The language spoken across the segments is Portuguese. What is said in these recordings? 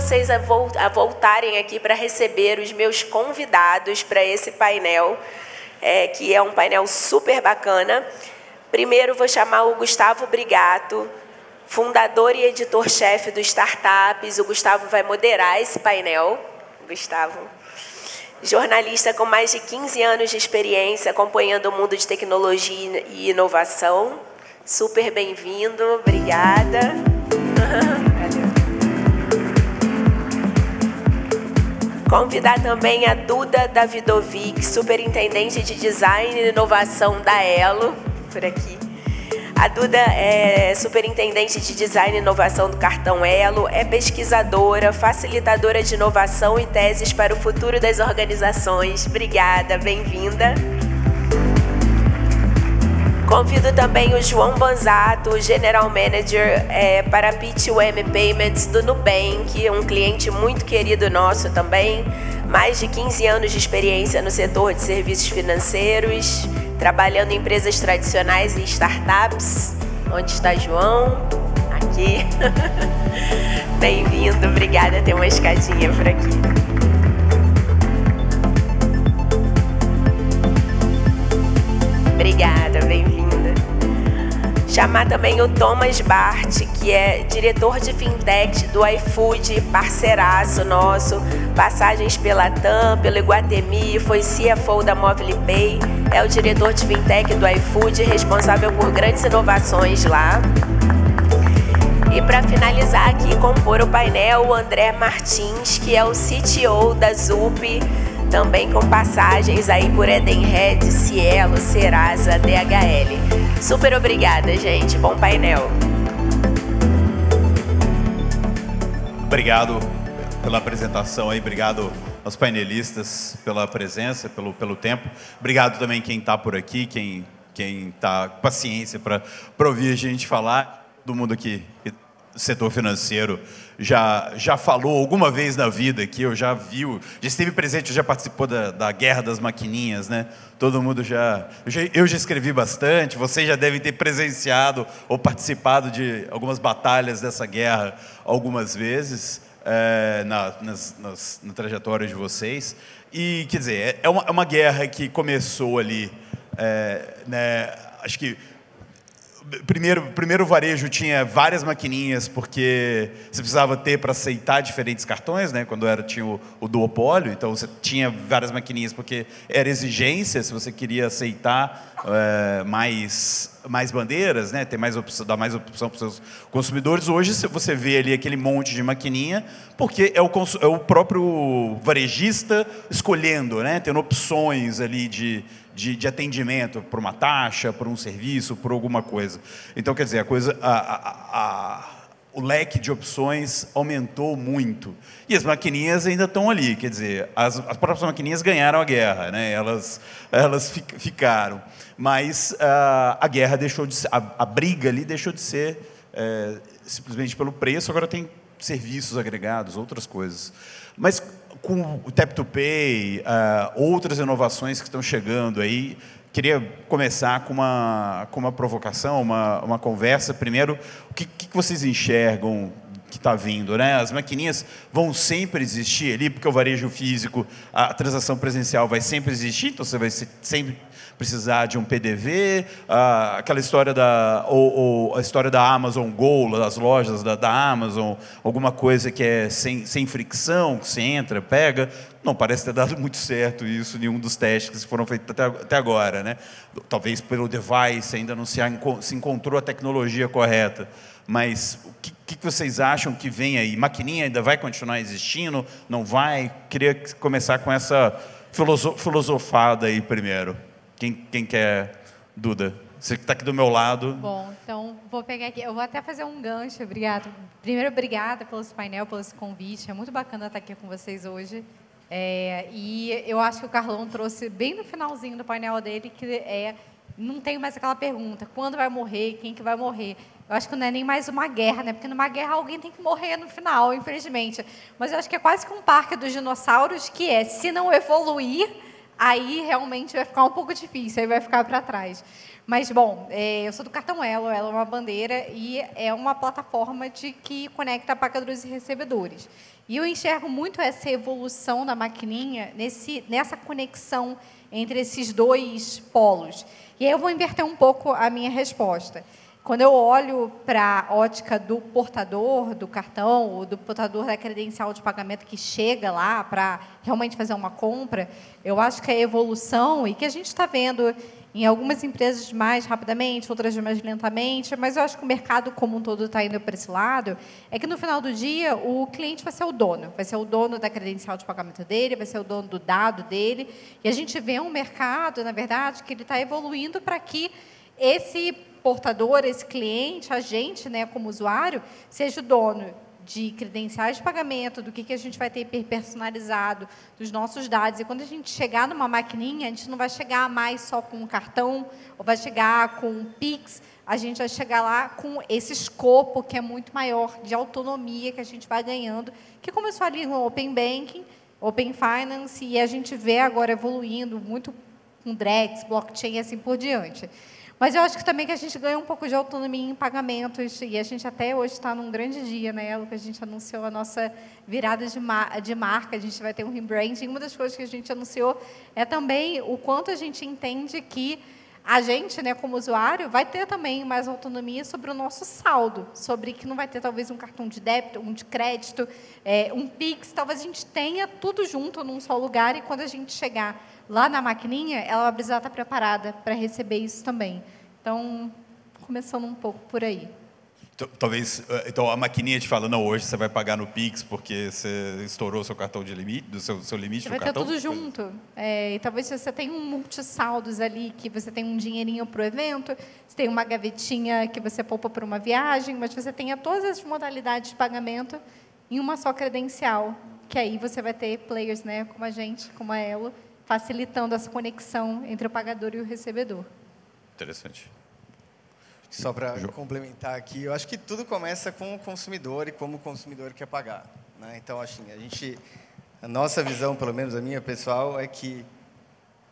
vocês a voltarem aqui para receber os meus convidados para esse painel, que é um painel super bacana. Primeiro, vou chamar o Gustavo Brigato, fundador e editor-chefe do Startups. O Gustavo vai moderar esse painel. Gustavo, jornalista com mais de 15 anos de experiência acompanhando o mundo de tecnologia e inovação. Super bem-vindo, obrigada. Convidar também a Duda Davidovic, superintendente de design e inovação da Elo, por aqui. A Duda é superintendente de design e inovação do cartão Elo, é pesquisadora, facilitadora de inovação e teses para o futuro das organizações. Obrigada, bem-vinda. Convido também o João Banzato, General Manager para P2M Payments do Nubank, um cliente muito querido nosso também, mais de 15 anos de experiência no setor de serviços financeiros, trabalhando em empresas tradicionais e startups. Onde está João? Aqui. Bem-vindo, obrigada, tem uma escadinha por aqui. Obrigada, bem-vinda. Chamar também o Thomas Bart, que é diretor de fintech do iFood, parceiraço nosso, passagens pela TAM, pelo Iguatemi, foi CFO da MobilePay, é o diretor de fintech do iFood, responsável por grandes inovações lá. E para finalizar aqui, compor o painel, o André Martins, que é o CTO da Zup, também com passagens aí por Edenred, Cielo, Serasa, DHL. Super obrigada, gente. Bom painel. Obrigado pela apresentação aí, obrigado aos painelistas pela presença, pelo tempo. Obrigado também quem está por aqui, quem está com paciência para ouvir a gente falar. Todo mundo aqui do setor financeiro já falou alguma vez na vida aqui, eu já esteve presente, já participou da Guerra das Maquininhas, né? Todo mundo eu já escrevi bastante, vocês já devem ter presenciado ou participado de algumas batalhas dessa guerra algumas vezes na trajetória de vocês. E, quer dizer, é uma guerra que começou ali, né, acho que Primeiro o varejo tinha várias maquininhas, porque você precisava ter para aceitar diferentes cartões, né? Quando tinha o duopólio, então você tinha várias maquininhas, porque era exigência, se você queria aceitar mais bandeiras, né? Ter dar mais opção para os seus consumidores. Hoje você vê ali aquele monte de maquininha, porque é o próprio varejista escolhendo, né? Tendo opções ali de atendimento por uma taxa, por um serviço, por alguma coisa. Então, quer dizer, o leque de opções aumentou muito. E as maquininhas ainda estão ali, quer dizer, as próprias maquininhas ganharam a guerra, né? Elas ficaram. Mas a guerra deixou de ser, a briga ali deixou de ser simplesmente pelo preço, agora tem serviços agregados, outras coisas. Mas com o Tap to Pay, outras inovações que estão chegando aí, queria começar com uma provocação, uma conversa. Primeiro, o que vocês enxergam que está vindo, né? As maquininhas vão sempre existir ali, porque o varejo físico, a transação presencial vai sempre existir, então você vai sempre precisar de um PDV, aquela história a história da Amazon Go, das lojas da Amazon, alguma coisa que é sem fricção, que você entra, pega. Não parece ter dado muito certo isso, nenhum dos testes que foram feitos até agora, né? Talvez pelo device ainda não se encontrou a tecnologia correta. Mas o que vocês acham que vem aí? Maquininha ainda vai continuar existindo? Não vai? Queria começar com essa filosofada aí primeiro. Quem quer? Duda, você que está aqui do meu lado. Bom, então vou pegar aqui. Eu vou até fazer um gancho, obrigado. Primeiro, obrigada pelo painel, pelo convite. É muito bacana estar aqui com vocês hoje. E eu acho que o Carlão trouxe bem no finalzinho do painel dele que não tem mais aquela pergunta, quando vai morrer, quem que vai morrer? Eu acho que não é nem mais uma guerra, né? Porque numa guerra alguém tem que morrer no final, infelizmente. Mas eu acho que é quase que um parque dos dinossauros, que se não evoluir, aí realmente vai ficar um pouco difícil, aí vai ficar para trás. Mas, bom, eu sou do cartão Elo, ela é uma bandeira e é uma plataforma que conecta pagadores e recebedores. E eu enxergo muito essa evolução da maquininha nessa conexão entre esses dois polos. E aí eu vou inverter um pouco a minha resposta. Quando eu olho para a ótica do portador do cartão ou do portador da credencial de pagamento que chega lá para realmente fazer uma compra, eu acho que a evolução, e que a gente está vendo em algumas empresas mais rapidamente, outras mais lentamente, mas eu acho que o mercado como um todo está indo para esse lado, é que no final do dia o cliente vai ser o dono da credencial de pagamento dele, vai ser o dono do dado dele, e a gente vê um mercado, na verdade, que ele está evoluindo para que esse portador, esse cliente, a gente, né, como usuário, seja o dono de credenciais de pagamento, do que a gente vai ter personalizado, dos nossos dados. E quando a gente chegar numa maquininha, a gente não vai chegar mais só com um cartão, ou vai chegar com um Pix, a gente vai chegar lá com esse escopo que é muito maior de autonomia que a gente vai ganhando, que começou ali no Open Banking, Open Finance, e a gente vê agora evoluindo muito com Drex, blockchain e assim por diante. Mas eu acho que também que a gente ganha um pouco de autonomia em pagamentos, e a gente até hoje está num grande dia, né, Lu, que a gente anunciou a nossa virada de marca, a gente vai ter um rebranding. Uma das coisas que a gente anunciou é também o quanto a gente entende que a gente, né, como usuário, vai ter também mais autonomia sobre o nosso saldo, sobre que não vai ter talvez um cartão de débito, um de crédito, um Pix, talvez a gente tenha tudo junto num só lugar, e quando a gente chegar lá na maquininha, ela vai precisar estar preparada para receber isso também. Então, começando um pouco por aí. Talvez, então a maquininha te fala, não, hoje você vai pagar no Pix porque você estourou seu cartão de limite, do seu limite do cartão? Vai ter tudo junto. E talvez você tenha um multissaldos ali, que você tem um dinheirinho para o evento, você tem uma gavetinha que você poupa para uma viagem, mas você tenha todas as modalidades de pagamento em uma só credencial, que aí você vai ter players, né, como a gente, como a Elo, facilitando essa conexão entre o pagador e o recebedor. Interessante. Só para complementar aqui, eu acho que tudo começa com o consumidor e como o consumidor quer pagar, né? Então, assim, a nossa visão, pelo menos a minha pessoal, é que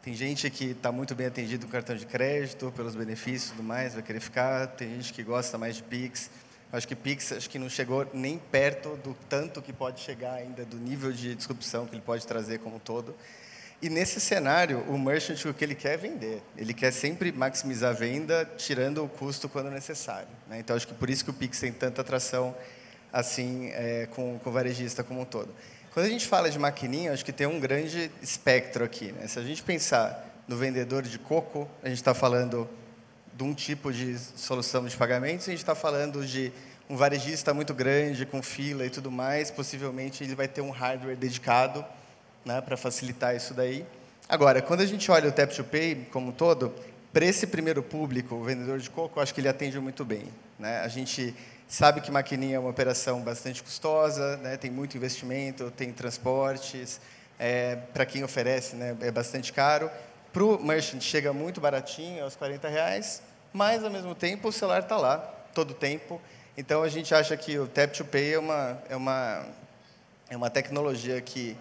tem gente que está muito bem atendido com cartão de crédito, pelos benefícios e tudo mais, vai querer ficar. Tem gente que gosta mais de Pix. Eu acho que Pix não chegou nem perto do tanto que pode chegar ainda, do nível de disrupção que ele pode trazer como um todo. E nesse cenário, o merchant, o que ele quer é vender. Ele quer sempre maximizar a venda, tirando o custo quando necessário, né? Então, acho que por isso que o Pix tem tanta atração assim, com o varejista como um todo. Quando a gente fala de maquininha, acho que tem um grande espectro aqui, né? Se a gente pensar no vendedor de coco, a gente está falando de um tipo de solução de pagamentos, a gente está falando de um varejista muito grande, com fila e tudo mais, possivelmente ele vai ter um hardware dedicado, né, para facilitar isso daí. Agora, quando a gente olha o Tap to Pay como um todo, para esse primeiro público, o vendedor de coco, eu acho que ele atende muito bem, né? A gente sabe que maquininha é uma operação bastante custosa, né, tem muito investimento, tem transportes, para quem oferece, né, é bastante caro. Para o merchant chega muito baratinho, aos R$40, mas, ao mesmo tempo, o celular está lá, todo o tempo. Então, a gente acha que o Tap to Pay é uma tecnologia que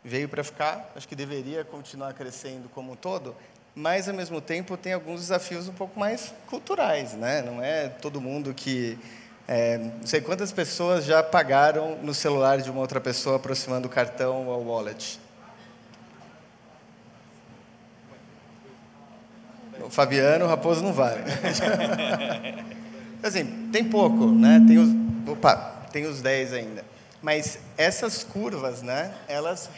veio para ficar, acho que deveria continuar crescendo como um todo, mas, ao mesmo tempo, tem alguns desafios um pouco mais culturais, né? Não é todo mundo que... não sei quantas pessoas já pagaram no celular de uma outra pessoa aproximando o cartão ao wallet. O Fabiano, o Raposo não vale. Assim, tem pouco, né? Tem os 10 ainda. Mas essas curvas, né, elas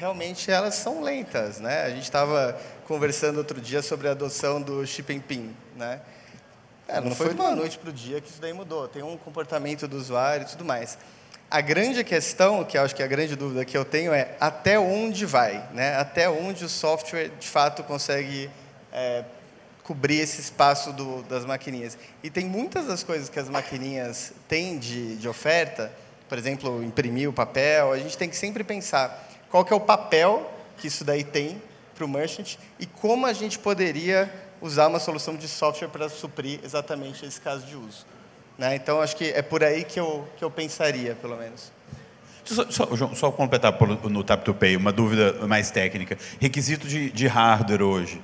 são lentas, né? A gente estava conversando outro dia sobre a adoção do Chip and PIN, né? Não foi de uma noite para o dia que isso daí mudou. Tem um comportamento do usuário e tudo mais. A grande questão, que eu acho que é a grande dúvida que eu tenho é até onde vai, né? Até onde o software, de fato, consegue cobrir esse espaço das maquininhas. E tem muitas das coisas que as maquininhas têm de oferta, por exemplo, imprimir o papel, a gente tem que sempre pensar qual que é o papel que isso daí tem para o merchant e como a gente poderia usar uma solução de software para suprir exatamente esse caso de uso, né? Então, acho que é por aí que eu pensaria, pelo menos. João, só completar no Tap to Pay, uma dúvida mais técnica. Requisito de hardware hoje,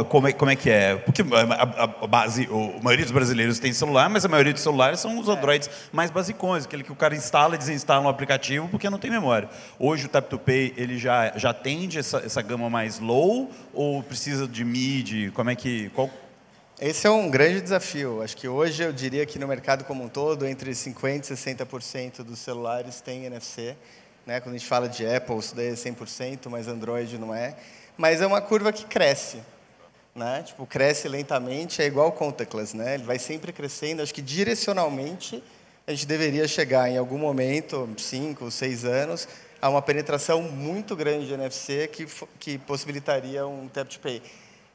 como é que é? Porque a maioria dos brasileiros tem celular, mas a maioria dos celulares são os Androids mais basicões, aquele que o cara instala e desinstala um aplicativo porque não tem memória. Hoje o Tap to Pay ele já atende essa gama mais low ou precisa de mid? Esse é um grande desafio. Acho que hoje eu diria que no mercado como um todo, entre 50% e 60% dos celulares tem NFC. Né? Quando a gente fala de Apple, isso daí é 100%, mas Android não é. Mas é uma curva que cresce. Né? Tipo, cresce lentamente, é igual contactless. Né? Ele vai sempre crescendo. Acho que direcionalmente a gente deveria chegar em algum momento, 5, 6 anos, a uma penetração muito grande de NFC que possibilitaria um Tap to Pay.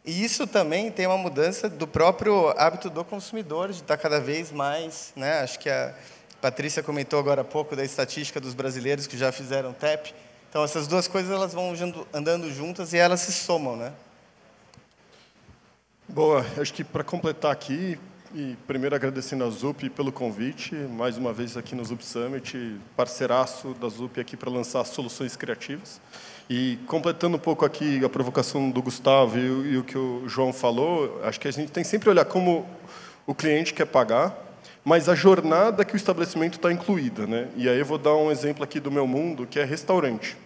E isso também tem uma mudança do próprio hábito do consumidor, de estar cada vez mais, né? Acho que a Patrícia comentou agora há pouco da estatística dos brasileiros que já fizeram TAP. Então, essas duas coisas elas vão andando juntas e elas se somam, né? Boa, acho que para completar aqui, e primeiro agradecendo a Zup pelo convite, mais uma vez aqui no Zup Summit, parceiraço da Zup aqui para lançar soluções criativas. E completando um pouco aqui a provocação do Gustavo e o que o João falou, acho que a gente tem sempre que olhar como o cliente quer pagar, mas a jornada que o estabelecimento está incluída, né? E aí eu vou dar um exemplo aqui do meu mundo, que é restaurante.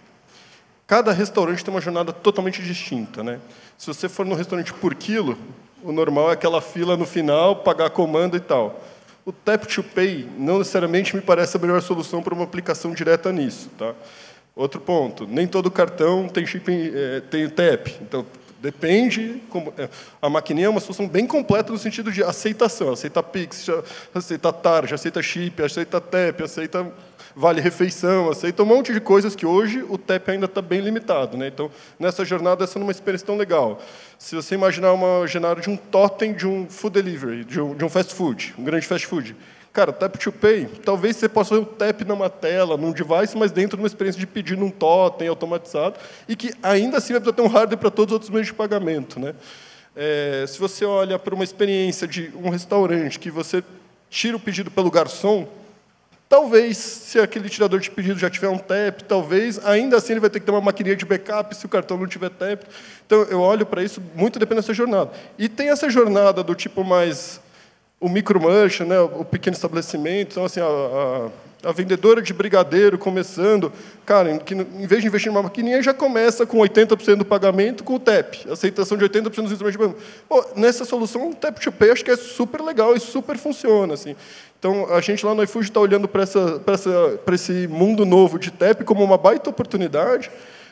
Cada restaurante tem uma jornada totalmente distinta, né? Se você for no restaurante por quilo, o normal é aquela fila no final, pagar a comanda e tal. O Tap to Pay não necessariamente me parece a melhor solução para uma aplicação direta nisso, tá? Outro ponto, nem todo cartão tem chip, tem TAP. Então, depende. A maquininha é uma solução bem completa no sentido de aceitação. Aceita Pix, aceita TAR, aceita chip, aceita TAP, aceita vale-refeição, aceita um monte de coisas que hoje o TAP ainda está bem limitado. Né? Então, nessa jornada, essa não é uma experiência tão legal. Se você imaginar uma jornada de um totem de um food delivery, de um fast food, um grande fast food, cara, Tap to Pay, talvez você possa fazer o tap numa tela, num device, mas dentro de uma experiência de pedir num totem automatizado, e que ainda assim vai precisar ter um hardware para todos os outros meios de pagamento. Né? Se você olha para uma experiência de um restaurante que você tira o pedido pelo garçom, talvez, se aquele tirador de pedido já tiver um tap, talvez, ainda assim ele vai ter que ter uma maquininha de backup se o cartão não tiver tap. Então, eu olho para isso muito dependendo dessa jornada. E tem essa jornada do tipo mais o micro-merchant, né, o pequeno estabelecimento. Então, assim, a vendedora de brigadeiro começando, cara, que em vez de investir numa maquininha, já começa com 80% do pagamento com o TAP, aceitação de 80% dos instrumentos de pagamento. Pô, nessa solução, o Tap to Pay acho que é super legal e super funciona. Assim. Então, a gente lá no iFood está olhando para esse mundo novo de TAP como uma baita oportunidade,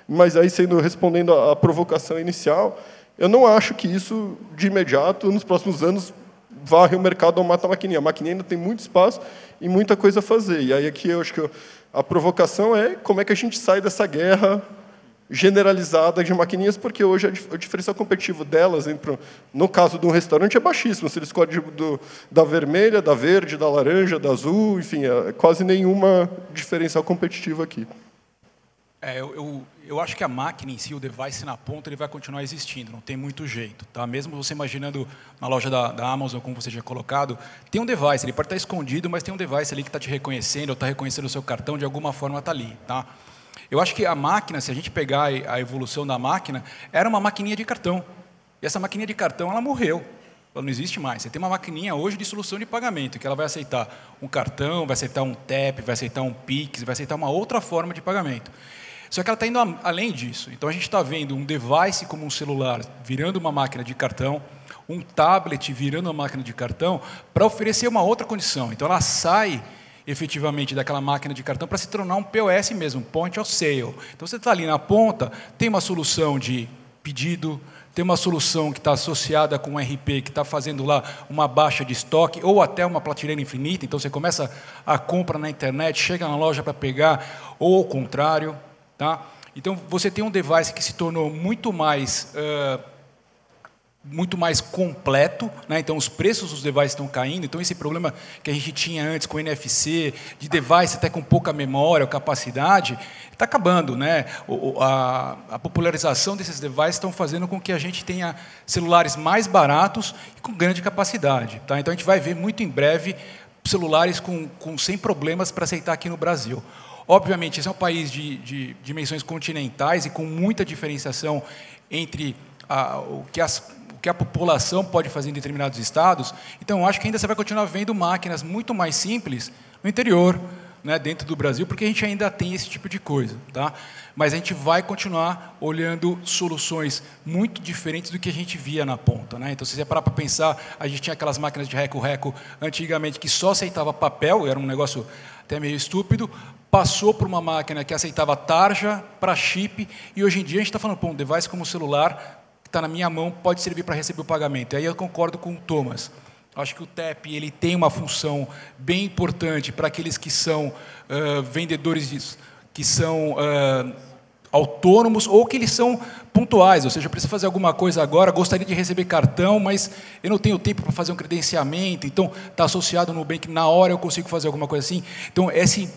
mas aí respondendo à provocação inicial, eu não acho que isso, de imediato, nos próximos anos, varre o mercado ou mata a maquininha. A maquininha ainda tem muito espaço e muita coisa a fazer. E aí aqui eu acho que a provocação é como é que a gente sai dessa guerra generalizada de maquininhas, porque hoje o diferencial competitivo delas, no caso de um restaurante, é baixíssimo. Se ele escolhe da vermelha, da verde, da laranja, da azul, enfim, quase nenhuma diferencial competitiva aqui. Eu acho que a máquina em si, o device na ponta, ele vai continuar existindo, não tem muito jeito. Tá? Mesmo você imaginando na loja da Amazon, como você já colocado, tem um device, ele pode estar escondido, mas tem um device ali que está te reconhecendo, ou está reconhecendo o seu cartão, de alguma forma está ali. Tá? Eu acho que a máquina, se a gente pegar a evolução da máquina, era uma maquininha de cartão. E essa maquininha de cartão, ela morreu. Ela não existe mais. Você tem uma maquininha hoje de solução de pagamento, que ela vai aceitar um cartão, vai aceitar um TAP, vai aceitar um Pix, vai aceitar uma outra forma de pagamento. Só que ela está indo além disso. Então, a gente está vendo um device como um celular virando uma máquina de cartão, um tablet virando uma máquina de cartão, para oferecer uma outra condição. Então, ela sai efetivamente daquela máquina de cartão para se tornar um POS mesmo, um Point of Sale. Então, você está ali na ponta, tem uma solução de pedido, tem uma solução que está associada com um RP, que está fazendo lá uma baixa de estoque, ou até uma prateleira infinita. Então, você começa a compra na internet, chega na loja para pegar, ou ao contrário. Tá? Então, você tem um device que se tornou muito mais completo, né? Então, os preços dos devices estão caindo. Então, esse problema que a gente tinha antes com o NFC, de device até com pouca memória ou capacidade, está acabando. Né? A popularização desses devices estão fazendo com que a gente tenha celulares mais baratos e com grande capacidade. Tá? Então, a gente vai ver muito em breve celulares sem problemas para aceitar aqui no Brasil. Obviamente, esse é um país de dimensões continentais e com muita diferenciação entre o que a população pode fazer em determinados estados. Então, eu acho que ainda você vai continuar vendo máquinas muito mais simples no interior, né, dentro do Brasil, porque a gente ainda tem esse tipo de coisa. Tá? Mas a gente vai continuar olhando soluções muito diferentes do que a gente via na ponta. Né? Então, se você parar para pensar, a gente tinha aquelas máquinas de reco-reco antigamente que só aceitava papel, era um negócio até meio estúpido, passou por uma máquina que aceitava tarja para chip, e hoje em dia a gente está falando, um device como o celular, que está na minha mão, pode servir para receber o pagamento. E aí eu concordo com o Thomas. Acho que o TAP ele tem uma função bem importante para aqueles que são vendedores que são autônomos ou que eles são pontuais, ou seja, eu preciso fazer alguma coisa agora, gostaria de receber cartão, mas eu não tenho tempo para fazer um credenciamento, então está associado no Nubank, na hora eu consigo fazer alguma coisa assim. Então, esse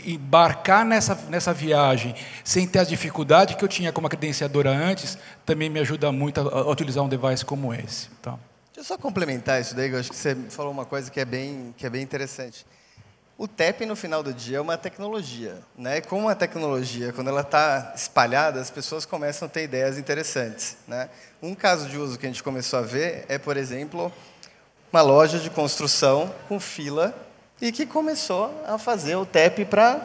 embarcar nessa viagem sem ter a dificuldade que eu tinha como credenciadora antes, também me ajuda muito a utilizar um device como esse. Tá? Deixa eu só complementar isso daí, que eu acho que você falou uma coisa que é bem interessante. O TAP, no final do dia, é uma tecnologia. Né? Como a tecnologia, quando ela está espalhada, as pessoas começam a ter ideias interessantes. Né? Um caso de uso que a gente começou a ver é, por exemplo, uma loja de construção com fila e que começou a fazer o TAP para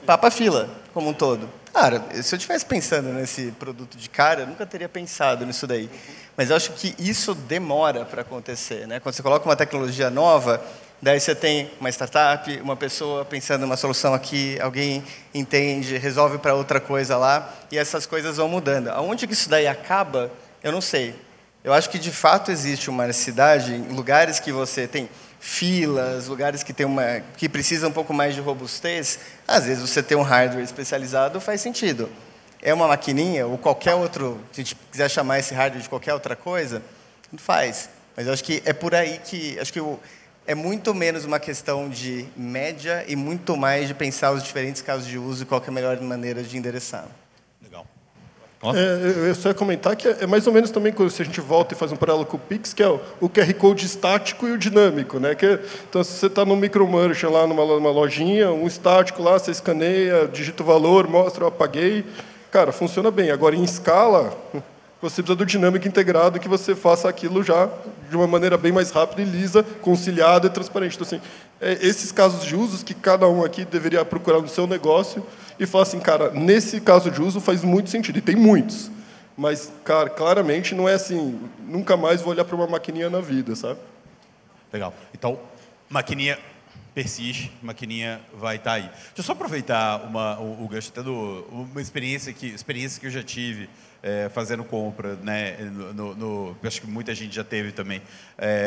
papa-fila, como um todo. Cara, se eu estivesse pensando nesse produto de cara, eu nunca teria pensado nisso daí. Mas eu acho que isso demora para acontecer. Né? Quando você coloca uma tecnologia nova, daí você tem uma startup, uma pessoa pensando numa solução aqui, alguém entende, resolve para outra coisa lá, e essas coisas vão mudando. Aonde que isso daí acaba, eu não sei. Eu acho que, de fato, existe uma necessidade em lugares que você tem filas, lugares que precisam um pouco mais de robustez. Às vezes, você ter um hardware especializado faz sentido. É uma maquininha ou qualquer outro, se a gente quiser chamar esse hardware de qualquer outra coisa, não faz. Mas eu acho que é por aí que... Acho que é muito menos uma questão de média e muito mais de pensar os diferentes casos de uso e qual que é a melhor maneira de endereçar. Legal. Eu só ia comentar que é mais ou menos também se a gente volta e faz um paralelo com o Pix, que é o QR Code estático e o dinâmico. Né? Então, se você está no micro-merchant, lá numa lojinha, um estático lá, você escaneia, digita o valor, mostra, eu apaguei. Cara, funciona bem. Agora, em escala, você precisa do dinâmico integrado, que você faça aquilo já de uma maneira bem mais rápida e lisa, conciliada e transparente. Então, assim, esses casos de usos que cada um aqui deveria procurar no seu negócio e falar assim, cara, nesse caso de uso faz muito sentido. E tem muitos. Mas, cara, claramente não é assim, nunca mais vou olhar para uma maquininha na vida, sabe? Legal. Então, maquininha persiste, maquininha vai estar aí. Deixa eu só aproveitar o gancho até uma experiência que eu já tive fazendo compra, né? Acho que muita gente já teve também.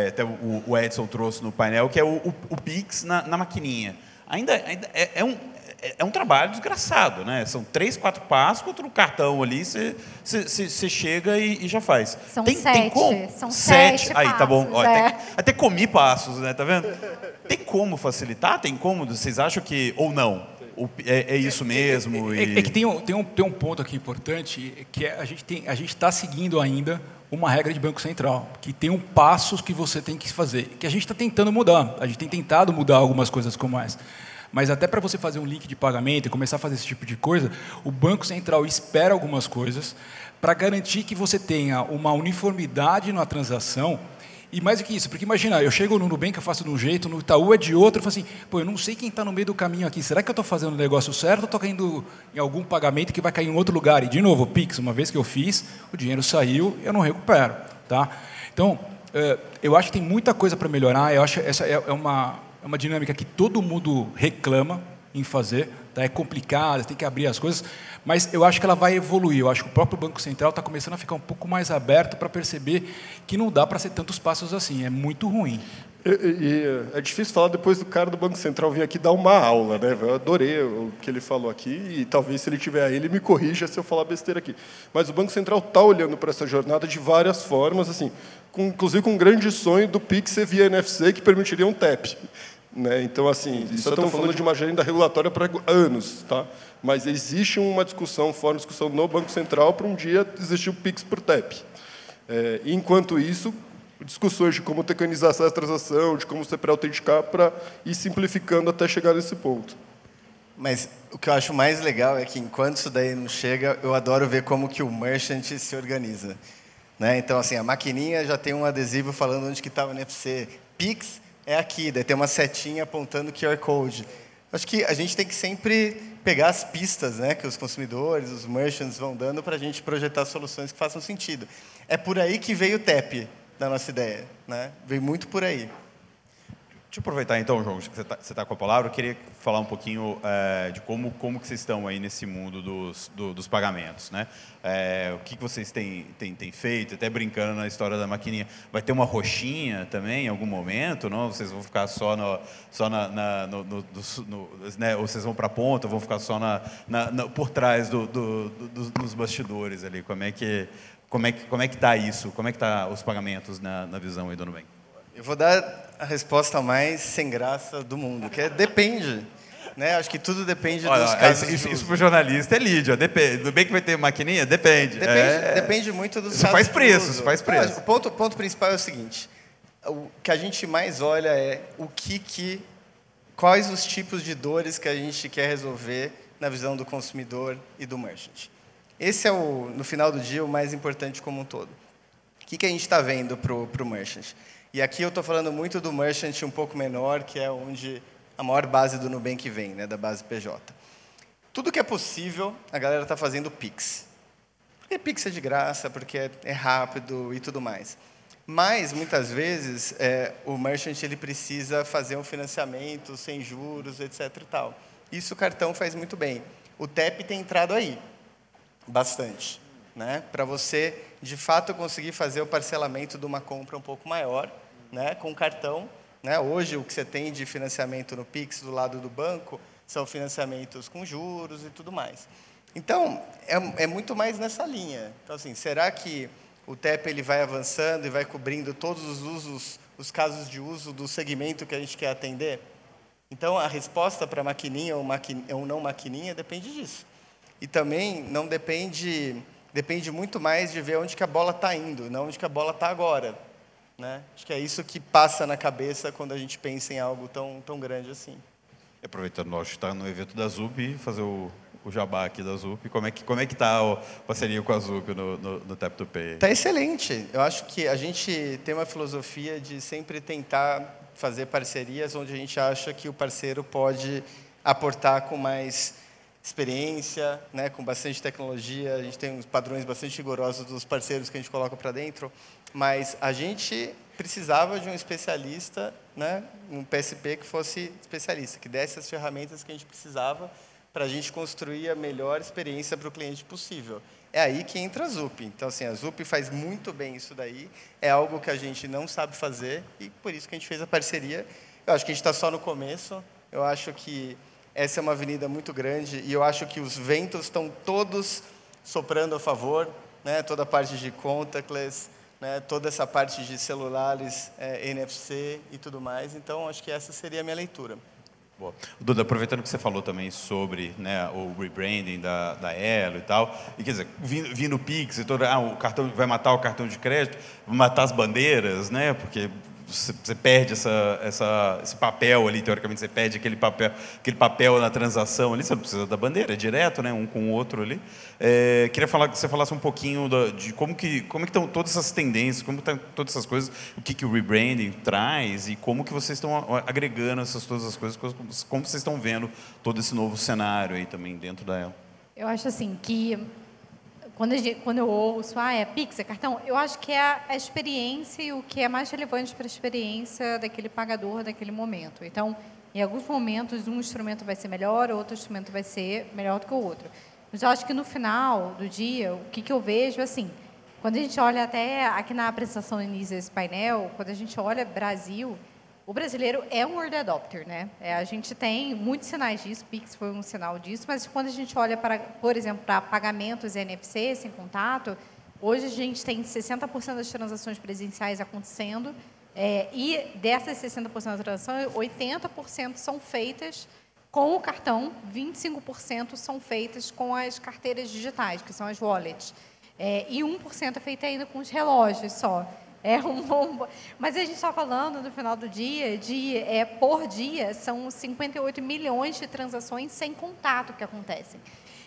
Até o Edson trouxe no painel, que é o Pix na maquininha. Ainda é um trabalho desgraçado, né? São 3, 4 passos, contra o cartão ali, você chega e já faz. São tem 7. como? São 7. 7 aí, passos, tá bom. Ó, até comi passos, né? Tá vendo? Tem como facilitar? Tem como? Vocês acham que... Ou não? É isso mesmo? É que tem um ponto aqui importante, que a gente está seguindo ainda uma regra de Banco Central, que tem passos que você tem que fazer, que a gente está tentando mudar. A gente tem tentado mudar algumas coisas como essa. Mas até para você fazer um link de pagamento e começar a fazer esse tipo de coisa, o Banco Central espera algumas coisas para garantir que você tenha uma uniformidade na transação. E mais do que isso, porque imagina, eu chego no Nubank, eu faço de um jeito, no Itaú é de outro, eu falo assim, pô, eu não sei quem está no meio do caminho aqui, será que eu estou fazendo o negócio certo ou estou caindo em algum pagamento que vai cair em outro lugar? E, de novo, o Pix, uma vez que eu fiz, o dinheiro saiu, eu não recupero. Tá? Então, eu acho que tem muita coisa para melhorar, eu acho que essa é uma dinâmica que todo mundo reclama em fazer, tá? É complicado, tem que abrir as coisas, mas eu acho que ela vai evoluir. Eu acho que o próprio Banco Central está começando a ficar um pouco mais aberto para perceber que não dá para ser tantos passos assim, é muito ruim. É difícil falar depois do cara do Banco Central vir aqui dar uma aula, né? Eu adorei o que ele falou aqui e talvez, se ele tiver aí, ele me corrija se eu falar besteira aqui. Mas o Banco Central está olhando para essa jornada de várias formas, assim, inclusive com um grande sonho do Pix ser via NFC, que permitiria um TAP. Né? Então, assim, isso estamos falando de uma agenda regulatória para anos, tá? Mas existe uma discussão, fora discussão no Banco Central, para um dia existir o Pix por TAP. Enquanto isso, discussões de como tecanizar essa transação, de como você pré-autenticar para ir simplificando até chegar nesse ponto. Mas o que eu acho mais legal é que enquanto isso daí não chega, eu adoro ver como que o merchant se organiza. Né? Então, assim, a maquininha já tem um adesivo falando onde que está o NFC. Pix é aqui, daí tem uma setinha apontando o QR Code. Acho que a gente tem que sempre pegar as pistas, né, que os consumidores, os merchants vão dando para a gente projetar soluções que façam sentido. É por aí que veio o TAP da nossa ideia. Né? Veio muito por aí. Deixa eu aproveitar então, João, que você está com a palavra, eu queria falar um pouquinho de como que vocês estão aí nesse mundo dos pagamentos, né? O que vocês têm feito, até brincando na história da maquininha. Vai ter uma roxinha também em algum momento, não? Vocês vão ficar só né? Ou vocês vão para a ponta, vão ficar só por trás dos bastidores ali? Como é que está isso? Como é que está os pagamentos na visão aí do Nubank? Eu vou dar a resposta mais sem graça do mundo, que é depende. Né? Acho que tudo depende dos casos de uso. Isso para o jornalista é lídio. Depende. Do bem que vai ter maquininha? Depende. Depende muito dos isso casos faz preço, de uso. Isso faz preço. O ponto principal é o seguinte. O que a gente mais olha é quais os tipos de dores que a gente quer resolver na visão do consumidor e do merchant. Esse é, no final do dia, o mais importante como um todo. O que a gente está vendo para o merchant? E aqui eu estou falando muito do merchant um pouco menor, que é onde a maior base do Nubank vem, né, da base PJ. Tudo que é possível, a galera está fazendo Pix. Porque Pix é de graça, porque é rápido e tudo mais. Mas, muitas vezes, o merchant ele precisa fazer um financiamento sem juros, etc. e tal. Isso o cartão faz muito bem. O TAP tem entrado aí, bastante. Né, para você, de fato, conseguir fazer o parcelamento de uma compra um pouco maior, né, com cartão. Né? Hoje, o que você tem de financiamento no Pix do lado do banco são financiamentos com juros e tudo mais. Então, é muito mais nessa linha. Então, assim, será que o TAP ele vai avançando e vai cobrindo todos os usos, os casos de uso do segmento que a gente quer atender? Então, a resposta para maquininha ou não maquininha depende disso. E também não depende muito mais de ver onde que a bola está indo, não onde que a bola está agora. Né? Acho que é isso que passa na cabeça quando a gente pensa em algo tão grande assim. Aproveitando, nós está no evento da ZUP, fazer o jabá aqui da ZUP. Como é que está a parceria com a ZUP no Tap to Pay? Está excelente. Eu acho que a gente tem uma filosofia de sempre tentar fazer parcerias onde a gente acha que o parceiro pode aportar com mais experiência, né, com bastante tecnologia. A gente tem uns padrões bastante rigorosos dos parceiros que a gente coloca para dentro, mas a gente precisava de um especialista, né, um PSP que fosse especialista, que desse as ferramentas que a gente precisava para a gente construir a melhor experiência para o cliente possível. É aí que entra a ZUP. Então, assim, a ZUP faz muito bem isso daí, é algo que a gente não sabe fazer e por isso que a gente fez a parceria. Eu acho que a gente está só no começo, eu acho que essa é uma avenida muito grande e eu acho que os ventos estão todos soprando a favor, né? Toda a parte de contactless, né? Toda essa parte de celulares, NFC e tudo mais. Então, acho que essa seria a minha leitura. Boa. Duda, aproveitando que você falou também sobre, né, o rebranding da Elo e tal, e quer dizer, vindo o Pix e todo, o cartão vai matar o cartão de crédito, vai matar as bandeiras, né? Porque você perde esse papel ali, teoricamente você perde aquele papel na transação ali, você não precisa da bandeira, é direto, né, um com o outro ali. Queria que você falasse um pouquinho de como que estão todas essas tendências, como estão todas essas coisas, o que o rebranding traz e como que vocês estão agregando todas as coisas, como vocês estão vendo todo esse novo cenário aí também dentro da Elo. Eu acho assim que quando eu ouço, é Pix, é cartão, eu acho que é a experiência e o que é mais relevante para a experiência daquele pagador naquele momento. Então, em alguns momentos, um instrumento vai ser melhor, outro instrumento vai ser melhor do que o outro. Mas eu acho que no final do dia, o que eu vejo, assim, quando a gente olha até aqui na apresentação no início desse painel, quando a gente olha Brasil, o brasileiro é um early adopter, né? A gente tem muitos sinais disso, Pix foi um sinal disso, mas quando a gente olha, por exemplo, para pagamentos NFC, sem contato, hoje a gente tem 60% das transações presenciais acontecendo, e dessas 60% das transações, 80% são feitas com o cartão, 25% são feitas com as carteiras digitais, que são as wallets, e 1% é feita ainda com os relógios só. Mas a gente está falando, no final do dia, por dia, são 58 milhões de transações sem contato que acontecem.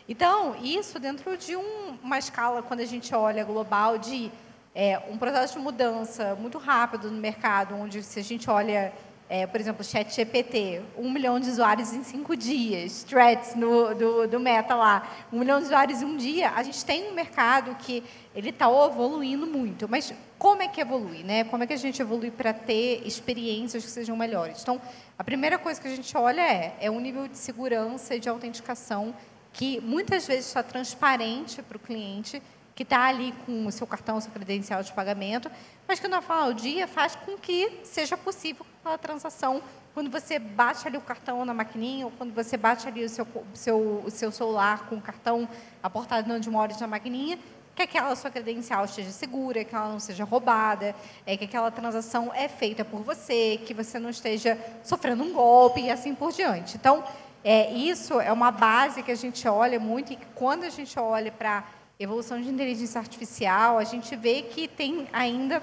Então, isso dentro de uma escala, quando a gente olha global, de um processo de mudança muito rápido no mercado, onde se a gente olha, por exemplo, ChatGPT, 1 milhão de usuários em 5 dias, Threads do Meta lá, 1 milhão de usuários em um dia, a gente tem um mercado que ele está evoluindo muito. Mas como é que evolui, né? Como é que a gente evolui para ter experiências que sejam melhores? Então, a primeira coisa que a gente olha é o nível de segurança e de autenticação que muitas vezes está transparente para o cliente, que está ali com o seu cartão, seu credencial de pagamento, mas que no final do dia faz com que seja possível aquela transação quando você bate ali o cartão na maquininha, ou quando você bate ali o seu celular com o cartão aportado de uma hora na maquininha, que aquela sua credencial esteja segura, que ela não seja roubada, que aquela transação é feita por você, que você não esteja sofrendo um golpe e assim por diante. Então, isso é uma base que a gente olha muito e que quando a gente olha para evolução de inteligência artificial, a gente vê que tem ainda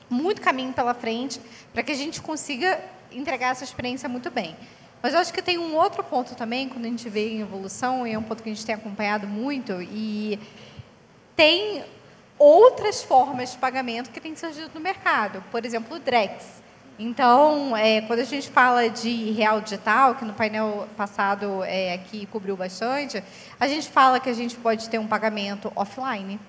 muito caminho pela frente para que a gente consiga entregar essa experiência muito bem. Mas eu acho que tem um outro ponto também, quando a gente vê em evolução, e é um ponto que a gente tem acompanhado muito, e tem outras formas de pagamento que têm surgido no mercado. Por exemplo, o Drex. Então, quando a gente fala de real digital, que no painel passado aqui cobriu bastante, a gente fala que a gente pode ter um pagamento offline,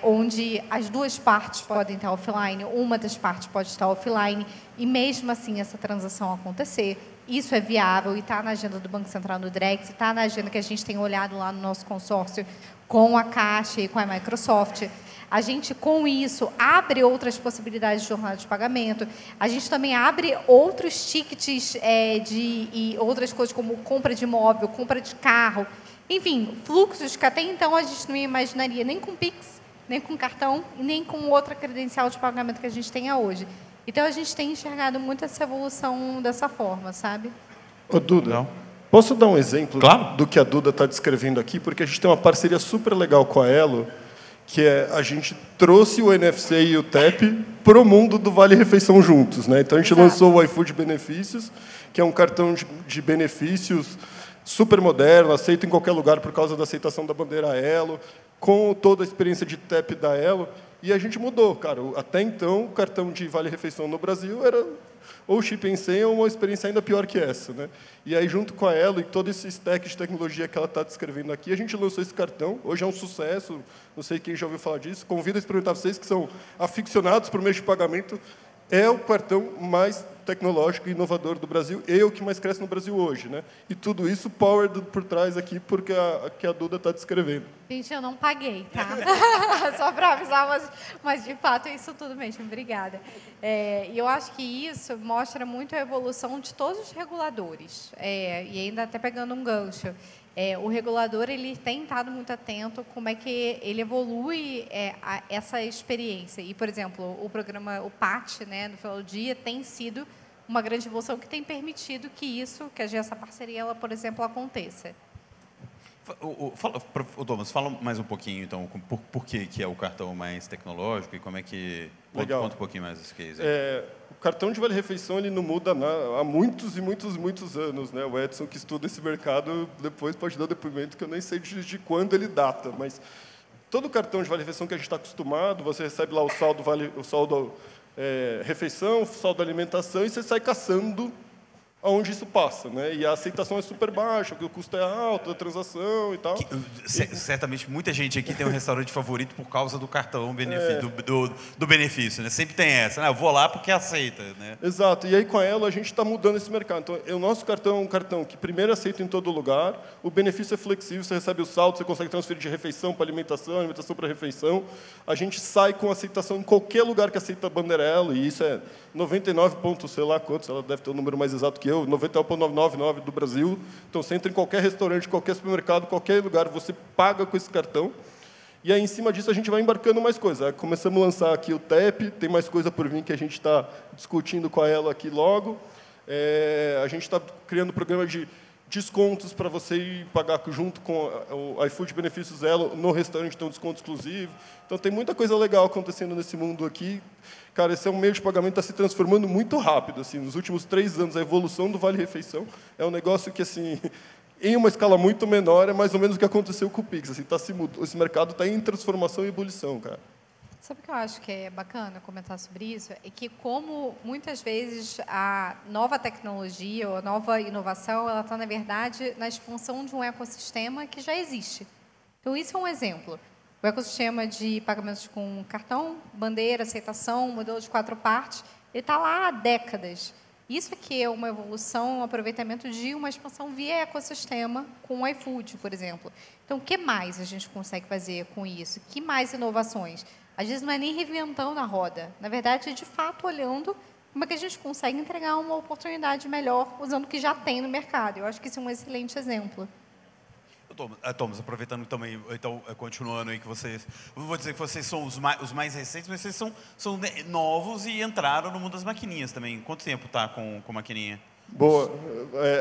onde as duas partes podem estar offline, uma das partes pode estar offline, e mesmo assim essa transação acontecer. Isso é viável e está na agenda do Banco Central no Drex, está na agenda que a gente tem olhado lá no nosso consórcio com a Caixa e com a Microsoft. A gente, com isso, abre outras possibilidades de jornada de pagamento. A gente também abre outros tickets e outras coisas, como compra de imóvel, compra de carro. Enfim, fluxos que até então a gente não imaginaria nem com Pix, nem com cartão, e nem com outra credencial de pagamento que a gente tenha hoje. Então, a gente tem enxergado muito essa evolução dessa forma, sabe? Ô, Duda, posso dar um exemplo do que a Duda está descrevendo aqui? Porque a gente tem uma parceria super legal com a Elo, que a gente trouxe o NFC e o TAP para o mundo do Vale Refeição juntos, né? Então, a gente lançou o iFood Benefícios, que é um cartão de benefícios super moderno, aceito em qualquer lugar por causa da aceitação da bandeira Elo, com toda a experiência de TAP da Elo, e a gente mudou, cara. Até então, o cartão de Vale Refeição no Brasil era ou chip em senha ou uma experiência ainda pior que essa, né? E aí, junto com a Elo e todo esse stack de tecnologia que ela está descrevendo aqui, a gente lançou esse cartão. Hoje é um sucesso, não sei quem já ouviu falar disso. Convido a experimentar vocês que são aficionados por meio de pagamento. É o cartão mais tecnológico e inovador do Brasil e o que mais cresce no Brasil hoje, né? E tudo isso powered por trás aqui, porque que a Duda está descrevendo. Gente, eu não paguei, tá? Só para avisar, mas de fato é isso tudo mesmo. Obrigada. E eu acho que isso mostra muito a evolução de todos os reguladores. E ainda até pegando um gancho. O regulador ele tem estado muito atento como é que ele evolui essa experiência. E, por exemplo, o programa, o PAT, né, no final do dia, tem sido uma grande evolução que tem permitido que essa parceria, ela, por exemplo, aconteça. Thomas, fala mais um pouquinho, então, por que é o cartão mais tecnológico e como é que... Legal. Conta um pouquinho mais esse case. O cartão de Vale Refeição ele não muda há muitos e muitos anos, né? O Edson, que estuda esse mercado, depois pode dar depoimento que eu nem sei de quando ele data, mas todo cartão de Vale Refeição que a gente está acostumado, você recebe lá o saldo refeição, o saldo alimentação, e você sai caçando aonde isso passa, né? E a aceitação é super baixa, porque o custo é alto, a transação e tal. Certamente muita gente aqui tem um restaurante favorito por causa do cartão do benefício, né? Sempre tem essa, né? Eu vou lá porque aceita, né? Exato. E aí com a Elo a gente está mudando esse mercado. Então, o nosso cartão é um cartão que primeiro aceita em todo lugar, o benefício é flexível, você recebe o saldo, você consegue transferir de refeição para alimentação para refeição. A gente sai com aceitação em qualquer lugar que aceita a bandeira Elo, e isso é 99 pontos, sei lá quantos, ela deve ter um número mais exato que eu, 99,999 do Brasil. Então, você entra em qualquer restaurante, qualquer supermercado, qualquer lugar, você paga com esse cartão. E aí, em cima disso, a gente vai embarcando mais coisas. Aí, começamos a lançar aqui o TAP, tem mais coisa por vir que a gente está discutindo com a Elo aqui logo. A gente está criando um programa de descontos para você ir pagar junto com o iFood Benefícios Elo no restaurante, tem um desconto exclusivo. Então, tem muita coisa legal acontecendo nesse mundo aqui. Cara, esse é um meio de pagamento que está se transformando muito rápido. Assim, nos últimos 3 anos, a evolução do Vale Refeição é um negócio que, assim, em uma escala muito menor, é mais ou menos o que aconteceu com o Pix. Assim, esse mercado está em transformação e ebulição, cara. Sabe o que eu acho que é bacana comentar sobre isso? É que, como muitas vezes a nova tecnologia ou a nova inovação, ela está, na verdade, na expansão de um ecossistema que já existe. Então, isso é um exemplo. O ecossistema de pagamentos com cartão, bandeira, aceitação, modelo de 4 partes, ele está lá há décadas. Isso aqui é uma evolução, um aproveitamento de uma expansão via ecossistema com o iFood, por exemplo. Então, o que mais a gente consegue fazer com isso? Que mais inovações? Às vezes não é nem reinventando a roda. Na verdade, é de fato olhando como é que a gente consegue entregar uma oportunidade melhor usando o que já tem no mercado. Eu acho que isso é um excelente exemplo. Thomas, aproveitando também, então, continuando aí que vocês... Vou dizer que vocês são os mais recentes, mas vocês são novos e entraram no mundo das maquininhas também. Quanto tempo está com maquininha? Boa.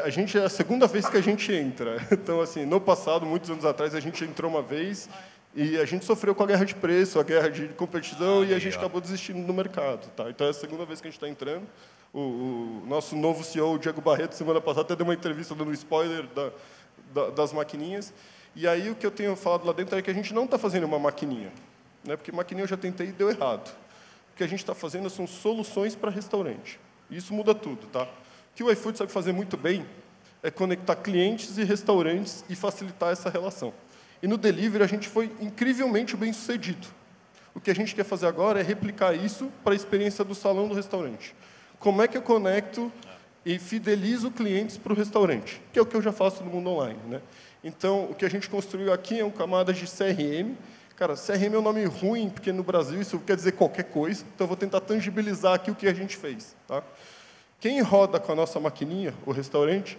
A gente é a segunda vez que a gente entra. Então, assim, no passado, muitos anos atrás, a gente entrou uma vez e a gente sofreu com a guerra de preço, a guerra de competição, e a gente acabou desistindo do mercado. Tá? Então, é a segunda vez que a gente está entrando. O nosso novo CEO, o Diego Barreto, semana passada, até deu uma entrevista dando um spoiler das maquininhas. E aí, o que eu tenho falado lá dentro é que a gente não está fazendo uma maquininha, né? Porque maquininha eu já tentei e deu errado. O que a gente está fazendo são soluções para restaurante. E isso muda tudo. Tá? O que o iFood sabe fazer muito bem é conectar clientes e restaurantes e facilitar essa relação. E no delivery a gente foi incrivelmente bem sucedido. O que a gente quer fazer agora é replicar isso para a experiência do salão do restaurante. Como é que eu conecto e fidelizo clientes para o restaurante? Que é o que eu já faço no mundo online, né? Então, o que a gente construiu aqui é um camada de CRM. Cara, CRM é um nome ruim, porque no Brasil isso quer dizer qualquer coisa. Então, eu vou tentar tangibilizar aqui o que a gente fez. Tá? Quem roda com a nossa maquininha, o restaurante,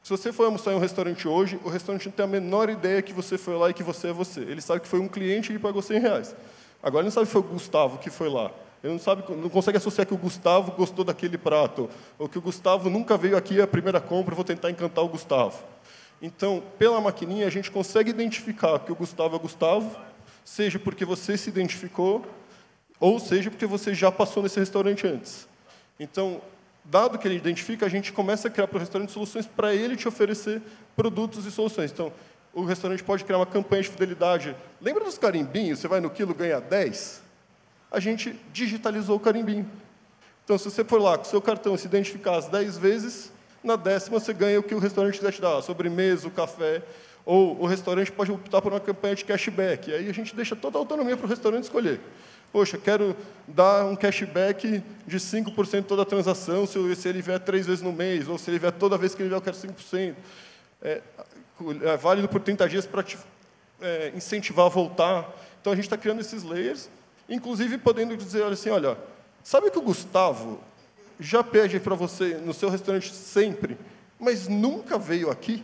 se você for almoçar em um restaurante hoje, o restaurante não tem a menor ideia que você foi lá e que você é você. Ele sabe que foi um cliente que pagou R$100. Agora, ele não sabe que foi o Gustavo que foi lá. Ele não consegue associar que o Gustavo gostou daquele prato, ou que o Gustavo nunca veio aqui a primeira compra, vou tentar encantar o Gustavo. Então, pela maquininha, a gente consegue identificar que o Gustavo é Gustavo, seja porque você se identificou, ou seja porque você já passou nesse restaurante antes. Então, dado que ele identifica, a gente começa a criar para o restaurante soluções para ele te oferecer produtos e soluções. Então, o restaurante pode criar uma campanha de fidelidade. Lembra dos carimbinhos? Você vai no quilo, ganha 10? A gente digitalizou o carimbinho. Então, se você for lá com o seu cartão se identificar as 10 vezes, na 10ª você ganha o que o restaurante quiser te dar, a sobremesa, o café, ou o restaurante pode optar por uma campanha de cashback. E aí a gente deixa toda a autonomia para o restaurante escolher. Poxa, quero dar um cashback de 5% de toda a transação, se ele vier 3 vezes no mês, ou se ele vier toda vez que ele vier, eu quero 5%. É válido por 30 dias para te incentivar a voltar. Então, a gente está criando esses layers, inclusive podendo dizer assim, olha, sabe que o Gustavo já pede para você no seu restaurante sempre, mas nunca veio aqui?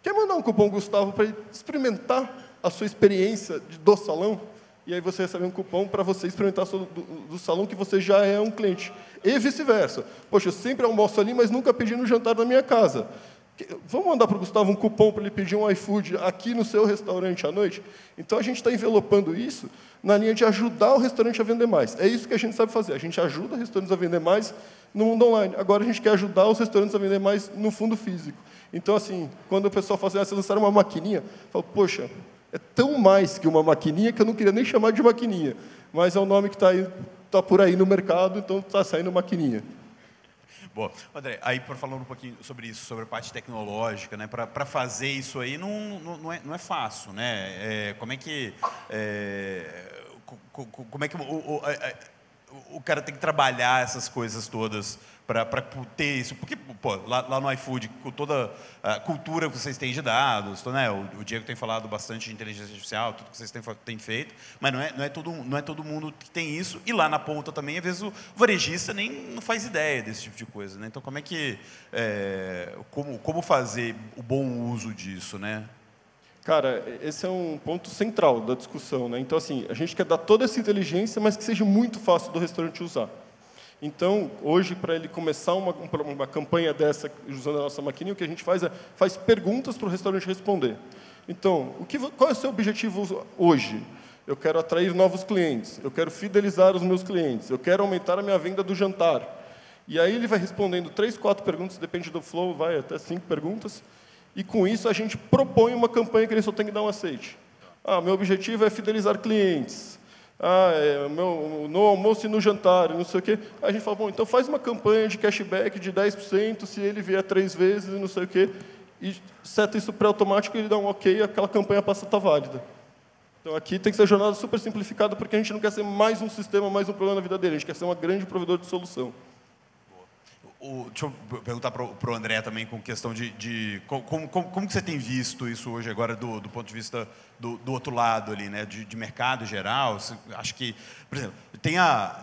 Quer mandar um cupom Gustavo para ele experimentar a sua experiência do salão? E aí você recebe um cupom para você experimentar do salão que você já é um cliente. E vice-versa. Poxa, eu sempre almoço ali, mas nunca pedi no jantar da minha casa. Vamos mandar para o Gustavo um cupom para ele pedir um iFood aqui no seu restaurante à noite? Então, a gente está envelopando isso na linha de ajudar o restaurante a vender mais. É isso que a gente sabe fazer. A gente ajuda restaurantes a vender mais no mundo online. Agora, a gente quer ajudar os restaurantes a vender mais no fundo físico. Então, assim, quando o pessoal fala assim, vocês lançaram uma maquininha, eu falo, poxa, é tão mais que uma maquininha que eu não queria nem chamar de maquininha. Mas é o nome que está por aí no mercado, então está saindo maquininha. Boa. André, aí falando um pouquinho sobre isso, sobre a parte tecnológica, né? Para fazer isso aí não é fácil, né? Como é que o cara tem que trabalhar essas coisas todas para ter isso? Porque, pô, lá no iFood, com toda a cultura que vocês têm de dados, né? O Diego tem falado bastante de inteligência artificial, tudo que vocês têm feito, mas não é todo mundo que tem isso. E lá na ponta também, às vezes, o varejista não faz ideia desse tipo de coisa, né? Então, como é que... como fazer o bom uso disso, né? Cara, esse é um ponto central da discussão, né? Então, assim, a gente quer dar toda essa inteligência, mas que seja muito fácil do restaurante usar. Então, hoje, para ele começar uma campanha dessa, usando a nossa maquininha, o que a gente faz é faz perguntas para o restaurante responder. Então, qual é o seu objetivo hoje? Eu quero atrair novos clientes, eu quero fidelizar os meus clientes, eu quero aumentar a minha venda do jantar. E aí ele vai respondendo 3, 4 perguntas, depende do flow, vai até 5 perguntas, e com isso a gente propõe uma campanha que ele só tem que dar um aceite. Meu objetivo é fidelizar clientes. No almoço e no jantar, não sei o quê. Aí a gente fala, bom, então faz uma campanha de cashback de 10% se ele vier 3 vezes e não sei o quê, e seta isso pré-automático e ele dá um ok e aquela campanha passa a estar válida. Então, aqui tem que ser jornada super simplificada, porque a gente não quer ser mais um sistema, mais um problema na vida dele. A gente quer ser uma grande provedor de solução. Deixa eu perguntar para o André também, com questão de como que você tem visto isso hoje, agora, do ponto de vista do outro lado ali, né, de mercado geral. Acho que, por exemplo, tem a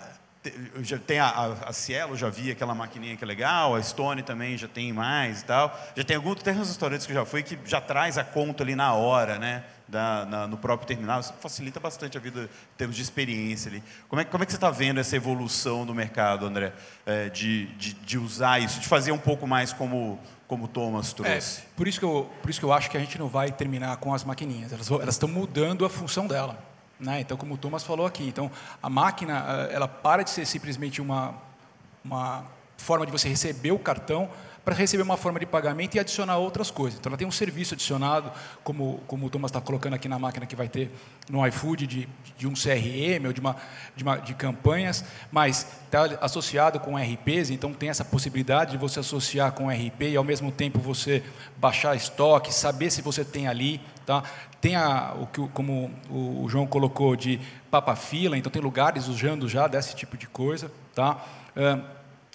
Cielo, já vi aquela maquininha que é legal, a Stone também já tem mais e tal. Já tem uns restaurantes que eu já fui que já traz a conta ali na hora, né? No próprio terminal. Isso facilita bastante a vida em termos de experiência ali. Como é que você está vendo essa evolução do mercado, André, de usar isso, de fazer um pouco mais como o Thomas trouxe? Por isso que eu acho que a gente não vai terminar com as maquininhas. Elas estão mudando a função dela. Né? Então, como o Thomas falou aqui, então, a máquina ela para de ser simplesmente uma forma de você receber o cartão para receber uma forma de pagamento e adicionar outras coisas. Então, ela tem um serviço adicionado, como o Thomas está colocando aqui na máquina, que vai ter no iFood de um CRM ou de campanhas, mas está associado com RPs, então tem essa possibilidade de você associar com RP e, ao mesmo tempo, você baixar estoque, saber se você tem ali. Tá? Tem como o João colocou, de papa-fila, então tem lugares usando já desse tipo de coisa. Tá?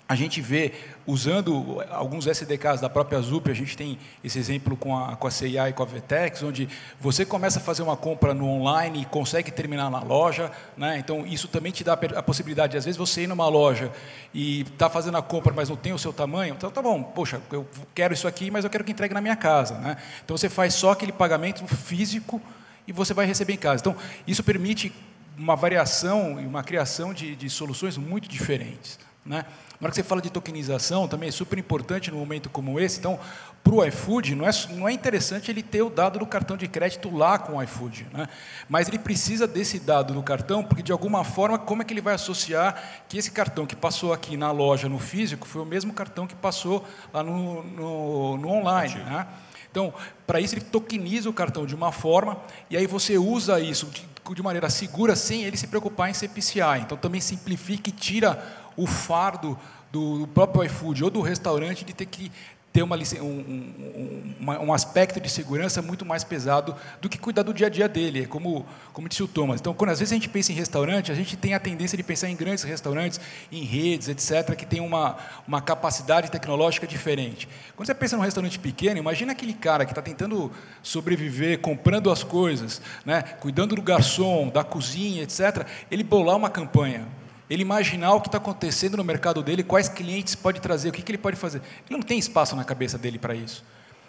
A gente vê, usando alguns SDKs da própria Zup, a gente tem esse exemplo com a CIA e com a Vetex, onde você começa a fazer uma compra no online e consegue terminar na loja. Né? Então, isso também te dá a possibilidade de, às vezes, você ir numa loja e está fazendo a compra, mas não tem o seu tamanho. Então, tá bom, poxa, eu quero isso aqui, mas eu quero que entregue na minha casa. Né? Então, você faz só aquele pagamento físico e você vai receber em casa. Então, isso permite uma variação e uma criação de soluções muito diferentes. Né? Na hora que você fala de tokenização, também é super importante num momento como esse. Então, para o iFood, não é interessante ele ter o dado do cartão de crédito lá com o iFood. Né? Mas ele precisa desse dado do cartão, porque, de alguma forma, como é que ele vai associar que esse cartão que passou aqui na loja, no físico, foi o mesmo cartão que passou lá no online. Né? Então, para isso, ele tokeniza o cartão de uma forma, e aí você usa isso de maneira segura, sem ele se preocupar em ser PCI. Então, também simplifica e tira o fardo do próprio iFood ou do restaurante de ter que ter um aspecto de segurança muito mais pesado do que cuidar do dia a dia dele, como disse o Thomas. Então, quando às vezes a gente pensa em restaurante, a gente tem a tendência de pensar em grandes restaurantes, em redes, etc., que tem uma capacidade tecnológica diferente. Quando você pensa num restaurante pequeno, imagina aquele cara que está tentando sobreviver, comprando as coisas, né, cuidando do garçom, da cozinha, etc., ele bolar uma campanha. Ele imaginar o que está acontecendo no mercado dele, quais clientes pode trazer, o que ele pode fazer. Ele não tem espaço na cabeça dele para isso.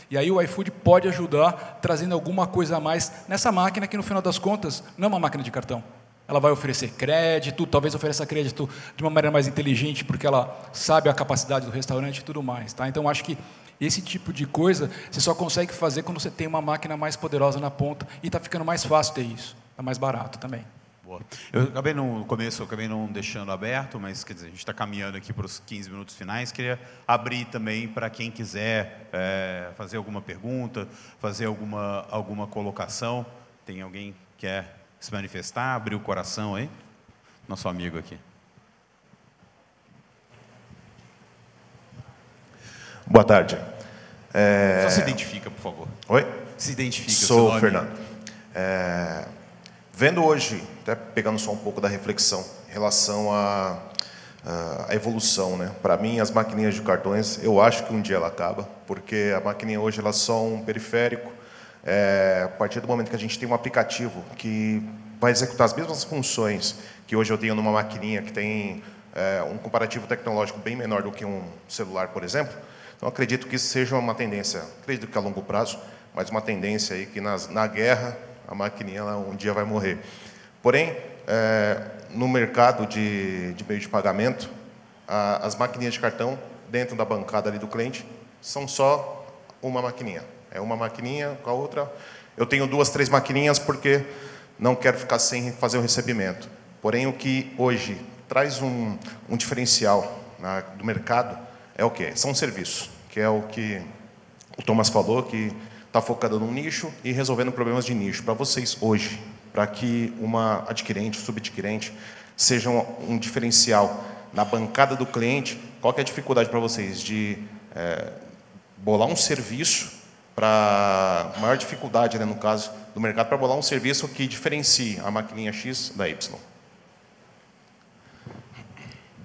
E aí o iFood pode ajudar trazendo alguma coisa a mais nessa máquina que, no final das contas, não é uma máquina de cartão. Ela vai oferecer crédito, talvez ofereça crédito de uma maneira mais inteligente, porque ela sabe a capacidade do restaurante e tudo mais. Tá? Então, acho que esse tipo de coisa você só consegue fazer quando você tem uma máquina mais poderosa na ponta, e está ficando mais fácil ter isso. Está mais barato também. Boa. No começo eu acabei não deixando aberto, mas quer dizer, a gente está caminhando aqui para os 15 minutos finais. Queria abrir também para quem quiser fazer alguma pergunta, fazer alguma colocação. Tem alguém que quer se manifestar, abrir o coração aí? Nosso amigo aqui. Boa tarde. Só se identifica, por favor. Oi? Se identifica. Sou o Fernando. Vendo hoje, até pegando só um pouco da reflexão, em relação à evolução, né? Para mim, as maquininhas de cartões, eu acho que um dia ela acaba, porque a maquininha hoje ela é só um periférico. A partir do momento que a gente tem um aplicativo que vai executar as mesmas funções que hoje eu tenho numa maquininha que tem um comparativo tecnológico bem menor do que um celular, por exemplo, então acredito que isso seja uma tendência, acredito que a longo prazo, mas uma tendência aí que na guerra a maquininha ela um dia vai morrer. Porém, no mercado de meio de pagamento, as maquininhas de cartão dentro da bancada ali do cliente são só uma maquininha. É uma maquininha com a outra. Eu tenho 2, 3 maquininhas porque não quero ficar sem fazer o recebimento. Porém, o que hoje traz um diferencial do mercado é o quê? São serviços, que é o que o Thomas falou, que está focado num nicho e resolvendo problemas de nicho. Para vocês hoje, para que uma adquirente, subadquirente, seja um diferencial na bancada do cliente, qual que é a dificuldade para vocês de bolar um serviço para maior dificuldade, né, no caso do mercado, para bolar um serviço que diferencie a maquininha X da Y?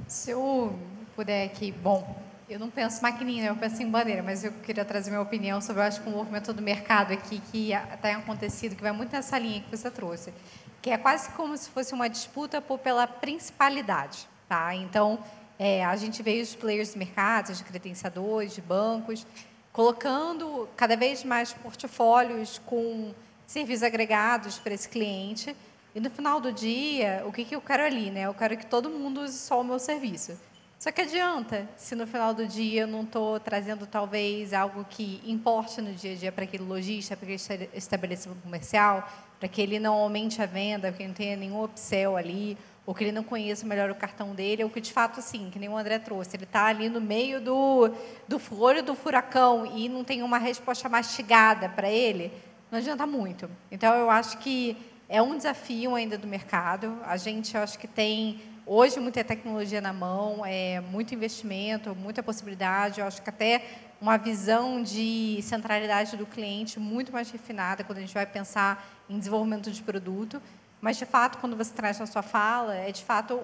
Se eu puder aqui, bom, eu não penso maquininha, eu penso em bandeira, mas eu queria trazer minha opinião sobre, eu acho que o movimento do mercado aqui que tem acontecido, que vai muito nessa linha que você trouxe, que é quase como se fosse uma disputa pela principalidade, tá? Então, a gente vê os players do mercado, de credenciadores, de bancos, colocando cada vez mais portfólios com serviços agregados para esse cliente. E no final do dia, o que eu quero ali, né? Eu quero que todo mundo use só o meu serviço. Só que adianta se no final do dia eu não estou trazendo talvez algo que importe no dia a dia para aquele lojista, para aquele estabelecimento comercial, para que ele não aumente a venda, que ele não tenha nenhum upsell ali, ou que ele não conheça melhor o cartão dele, ou que de fato, assim, que nem o André trouxe, ele está ali no meio do olho do furacão e não tem uma resposta mastigada para ele, não adianta muito. Então, eu acho que é um desafio ainda do mercado. A gente, eu acho que tem, hoje, muita tecnologia na mão, muito investimento, muita possibilidade. Eu acho que até uma visão de centralidade do cliente muito mais refinada quando a gente vai pensar em desenvolvimento de produto. Mas, de fato, quando você traz na sua fala, é, de fato,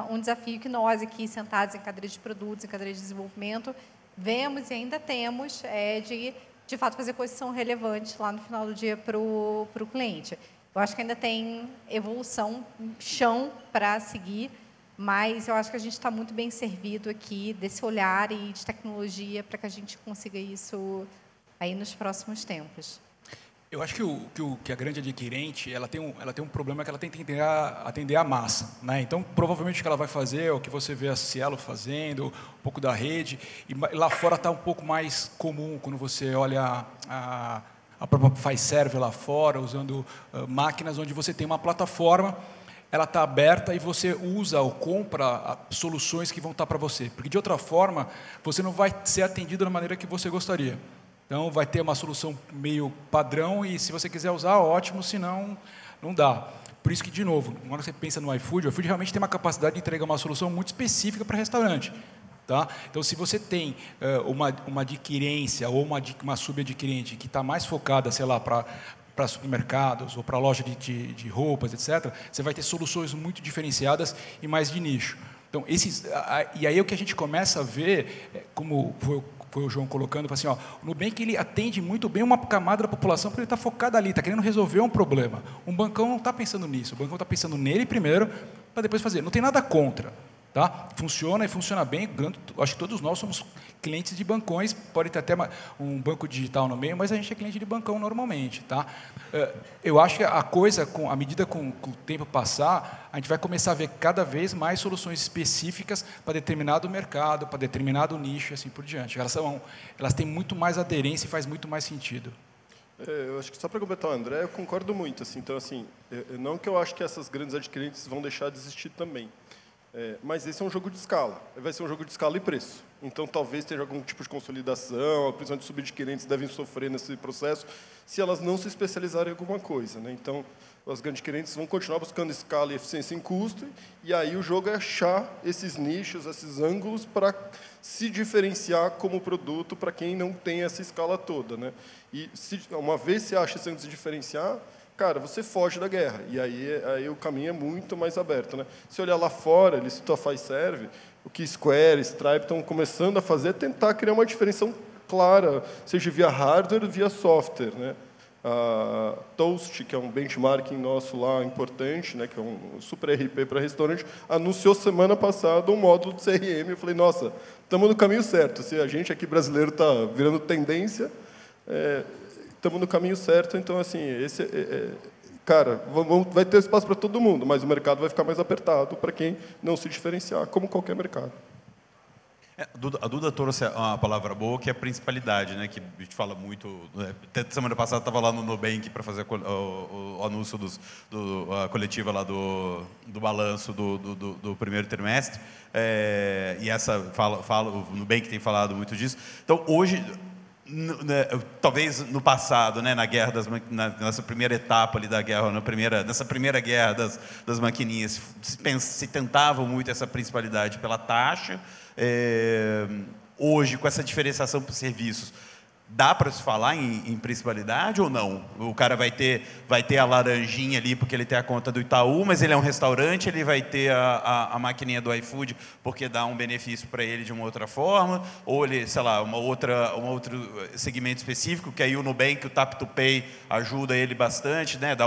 um desafio que nós aqui, sentados em cadeira de produtos, em cadeira de desenvolvimento, vemos e ainda temos de fato, fazer coisas que são relevantes lá no final do dia para o cliente. Eu acho que ainda tem evolução, chão para seguir, mas eu acho que a gente está muito bem servido aqui desse olhar e de tecnologia para que a gente consiga isso aí nos próximos tempos. Eu acho que a grande adquirente, ela tem um problema que ela tem que atender a massa, né? Então, provavelmente o que ela vai fazer é o que você vê a Cielo fazendo, um pouco da rede, e lá fora está um pouco mais comum, quando você olha a própria Fiserv lá fora, usando máquinas onde você tem uma plataforma, ela está aberta e você usa ou compra soluções que vão estar para você, porque de outra forma, você não vai ser atendido da maneira que você gostaria. Então, vai ter uma solução meio padrão e, se você quiser usar, ótimo, senão, não dá. Por isso que, de novo, quando você pensa no iFood, o iFood realmente tem uma capacidade de entregar uma solução muito específica para restaurante. Tá? Então, se você tem uma adquirência ou uma subadquirente que está mais focada, sei lá, para supermercados ou para loja de roupas, etc., você vai ter soluções muito diferenciadas e mais de nicho. Então, e aí o que a gente começa a ver, como foi o João colocando, assim, ó, o Nubank ele atende muito bem uma camada da população porque ele está focado ali, está querendo resolver um problema. Um bancão não está pensando nisso, o bancão está pensando nele primeiro, para depois fazer. Não tem nada contra. Tá? Funciona e funciona bem. Acho que todos nós somos clientes de bancões, pode ter até um banco digital no meio, mas a gente é cliente de bancão normalmente. Tá? Eu acho que a coisa, à medida que o tempo passar, a gente vai começar a ver cada vez mais soluções específicas para determinado mercado, para determinado nicho e assim por diante. Elas têm muito mais aderência e faz muito mais sentido. Eu acho que só para completar o André, eu concordo muito. Assim, então, assim, não que eu acho que essas grandes adquirentes vão deixar de existir também. Mas esse é um jogo de escala. Vai ser um jogo de escala e preço. Então, talvez tenha algum tipo de consolidação, principalmente subadquirentes devem sofrer nesse processo, se elas não se especializarem em alguma coisa. Né? Então, as grandes adquirentes vão continuar buscando escala e eficiência em custo, e aí o jogo é achar esses nichos, esses ângulos, para se diferenciar como produto para quem não tem essa escala toda. Né? E, uma vez você acha esse ângulo de se diferenciar, cara, você foge da guerra, e aí o caminho é muito mais aberto. Né? Se olhar lá fora, ele citou a Fiserv, o que Square, Stripe estão começando a fazer é tentar criar uma diferenciação clara, seja via hardware, via software. Né? A Toast, que é um benchmarking nosso lá importante, né, que é um super RP para restaurante, anunciou semana passada um módulo de CRM. Eu falei, nossa, estamos no caminho certo. Se a gente aqui brasileiro está virando tendência, estamos no caminho certo. Então, assim, cara, vai ter espaço para todo mundo, mas o mercado vai ficar mais apertado para quem não se diferenciar, como qualquer mercado. A Duda trouxe uma palavra boa, que é a principalidade, né? Que a gente fala muito. Até semana passada estava lá no Nubank para fazer o anúncio a coletiva lá do balanço do primeiro trimestre. E o Nubank tem falado muito disso. Então, hoje, talvez no passado, né, na guerra nessa primeira etapa ali da guerra, nessa primeira guerra das maquininhas, se tentava muito essa principalidade pela taxa. Hoje, com essa diferenciação por serviços, dá para se falar em principalidade ou não? O cara vai ter a laranjinha ali porque ele tem a conta do Itaú, mas ele é um restaurante, ele vai ter a maquininha do iFood porque dá um benefício para ele de uma outra forma, ou ele, sei lá, um outro segmento específico, que aí o Nubank, o Tap to Pay ajuda ele bastante, né?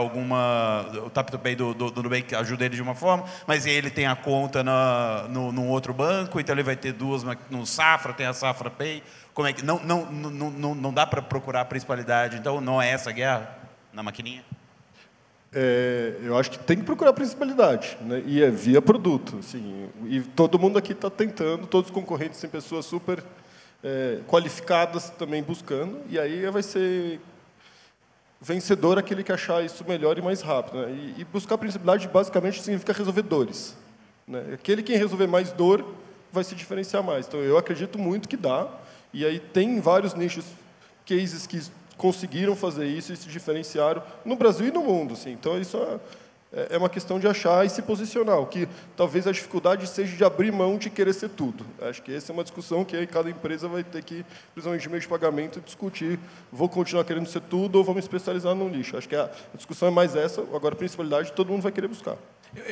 O Tap to Pay do Nubank ajuda ele de uma forma, mas ele tem a conta num outro banco, então ele vai ter duas, no Safra tem a Safra Pay. Como é que não dá para procurar a principalidade? Então, não é essa a guerra na maquininha? Eu acho que tem que procurar a principalidade, né? E é via produto. Assim, e todo mundo aqui está tentando, todos os concorrentes têm pessoas super qualificadas também buscando, e aí vai ser vencedor aquele que achar isso melhor e mais rápido. Né? E buscar a principalidade basicamente significa resolver dores. Né? Aquele que resolver mais dor vai se diferenciar mais. Então, eu acredito muito que dá. E aí tem vários nichos, cases que conseguiram fazer isso e se diferenciaram no Brasil e no mundo. Assim. Então, isso é uma questão de achar e se posicionar. O que talvez a dificuldade seja de abrir mão de querer ser tudo. Acho que essa é uma discussão que aí cada empresa vai ter que, principalmente de meio de pagamento, discutir. Vou continuar querendo ser tudo ou vou me especializar num nicho? Acho que a discussão é mais essa. Agora, a principalidade, todo mundo vai querer buscar.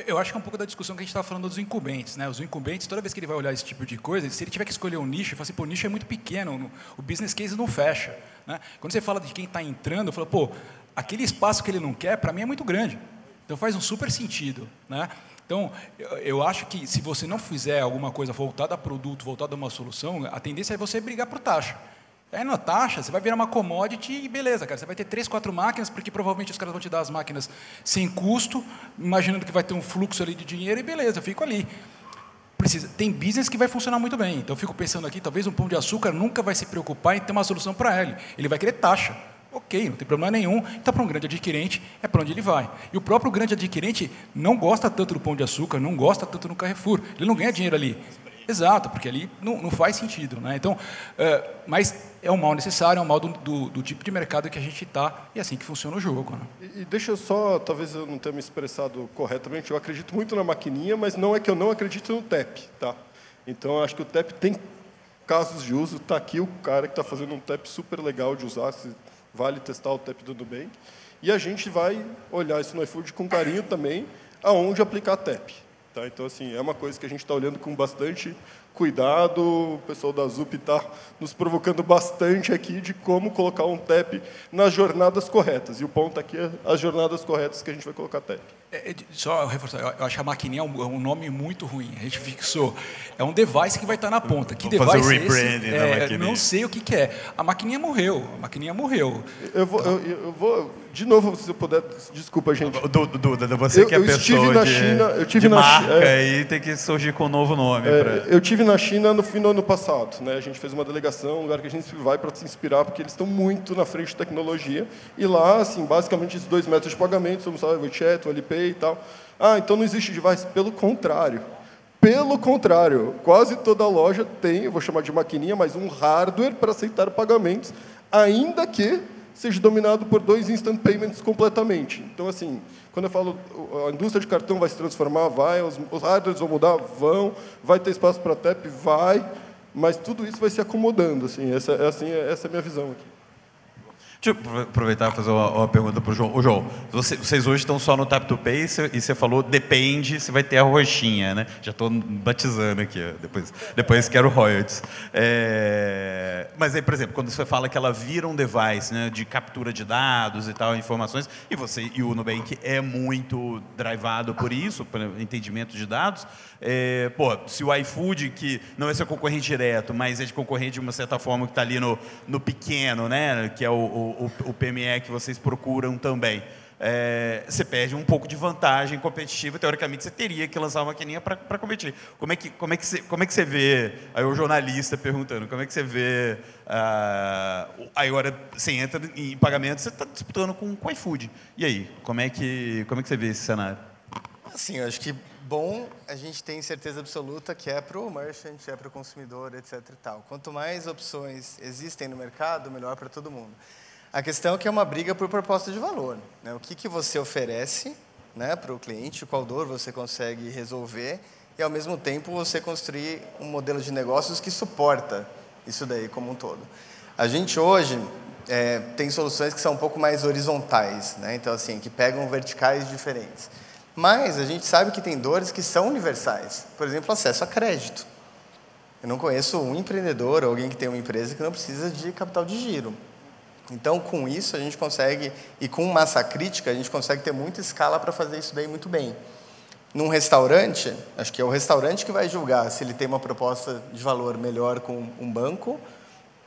Eu acho que é um pouco da discussão que a gente estava falando dos incumbentes, né? Os incumbentes, toda vez que ele vai olhar esse tipo de coisa, se ele tiver que escolher um nicho, ele fala assim, pô, o nicho é muito pequeno, o business case não fecha. Né? Quando você fala de quem está entrando, eu falo, pô, aquele espaço que ele não quer, para mim é muito grande. Então faz um super sentido. Né? Então, eu acho que se você não fizer alguma coisa voltada a produto, voltada a uma solução, a tendência é você brigar por taxa. Aí na taxa, você vai virar uma commodity e beleza, cara. Você vai ter 3, 4 máquinas, porque provavelmente os caras vão te dar as máquinas sem custo, imaginando que vai ter um fluxo ali de dinheiro e beleza, eu fico ali. Tem business que vai funcionar muito bem. Então eu fico pensando aqui, talvez um Pão de Açúcar nunca vai se preocupar em ter uma solução para ele. Ele vai querer taxa. Ok, não tem problema nenhum. Então, para um grande adquirente, é para onde ele vai. E o próprio grande adquirente não gosta tanto do Pão de Açúcar, não gosta tanto no Carrefour. Ele não ganha dinheiro ali. Exato, porque ali não faz sentido. Né? Então, mas é um mal necessário, é um mal do tipo de mercado que a gente está, e é assim que funciona o jogo. Né? E deixa eu só, talvez eu não tenha me expressado corretamente, eu acredito muito na maquininha, mas não é que eu não acredito no TEP. Tá? Então, acho que o TEP tem casos de uso. Está aqui o cara que está fazendo um TEP super legal de usar, se vale testar o TEP do Nubank. E a gente vai olhar isso no iFood com carinho também, aonde aplicar TEP. Tá? Então, assim, é uma coisa que a gente está olhando com bastante cuidado. O pessoal da ZUP está nos provocando bastante aqui de como colocar um TEP nas jornadas corretas. E o ponto aqui é as jornadas corretas que a gente vai colocar TEP. Só reforçar, eu acho que a maquininha é um nome muito ruim. A gente fixou. É um device que vai estar na ponta. Que device fazer o rebranding da maquininha. Não sei o que é. A maquininha morreu. A maquininha morreu. Eu vou de novo, se eu puder, desculpa, gente. Duda, você que é a pessoa de marca e tem que surgir com um novo nome. Eu tive na China no fim do ano passado. Né? A gente fez uma delegação, um lugar que a gente vai para se inspirar, porque eles estão muito na frente de tecnologia. E lá, assim, basicamente, esses 2 métodos de pagamento, somos o WeChat, o Alipay e tal. Então não existe device. Pelo contrário. Pelo contrário, quase toda loja tem, eu vou chamar de maquininha, mas um hardware para aceitar pagamentos, ainda que seja dominado por 2 instant payments completamente. Então, assim, quando eu falo a indústria de cartão vai se transformar, vai, os hardwares vão mudar, vai ter espaço para TEP, vai, mas tudo isso vai se acomodando. Assim, essa é a minha visão aqui. Deixa eu aproveitar e fazer uma pergunta para o João. João, vocês hoje estão só no Tap to Pay e você falou, depende, você vai ter a roxinha, né? Já estou batizando aqui, depois quero royalties. Mas aí, por exemplo, quando você fala que ela vira um device, né, de captura de dados e tal, informações, e o Nubank é muito drivado por isso, pelo entendimento de dados, se o iFood, que não é seu concorrente direto, mas é de concorrente de uma certa forma que está ali no pequeno, né, que é o PME que vocês procuram também. você perde um pouco de vantagem competitiva. Teoricamente, você teria que lançar uma maquininha para competir. Como é que você vê, aí o jornalista perguntando, como é que você vê, aí agora você entra em pagamento, você está disputando com o iFood. E aí, como é que você vê esse cenário? Assim, eu acho que bom, a gente tem certeza absoluta que é para o merchant, é para o consumidor, etc. e tal. Quanto mais opções existem no mercado, melhor para todo mundo. A questão é que é uma briga por proposta de valor, né? O que você oferece, né, para o cliente, qual dor você consegue resolver e, ao mesmo tempo, você construir um modelo de negócios que suporta isso daí como um todo. A gente hoje tem soluções que são um pouco mais horizontais, né? Então, assim, que pegam verticais diferentes. Mas a gente sabe que tem dores que são universais. Por exemplo, acesso a crédito. Eu não conheço um empreendedor ou alguém que tem uma empresa que não precisa de capital de giro. Então, com isso, a gente consegue, e com massa crítica, a gente consegue ter muita escala para fazer isso daí muito bem. Num restaurante, acho que é o restaurante que vai julgar se ele tem uma proposta de valor melhor com um banco,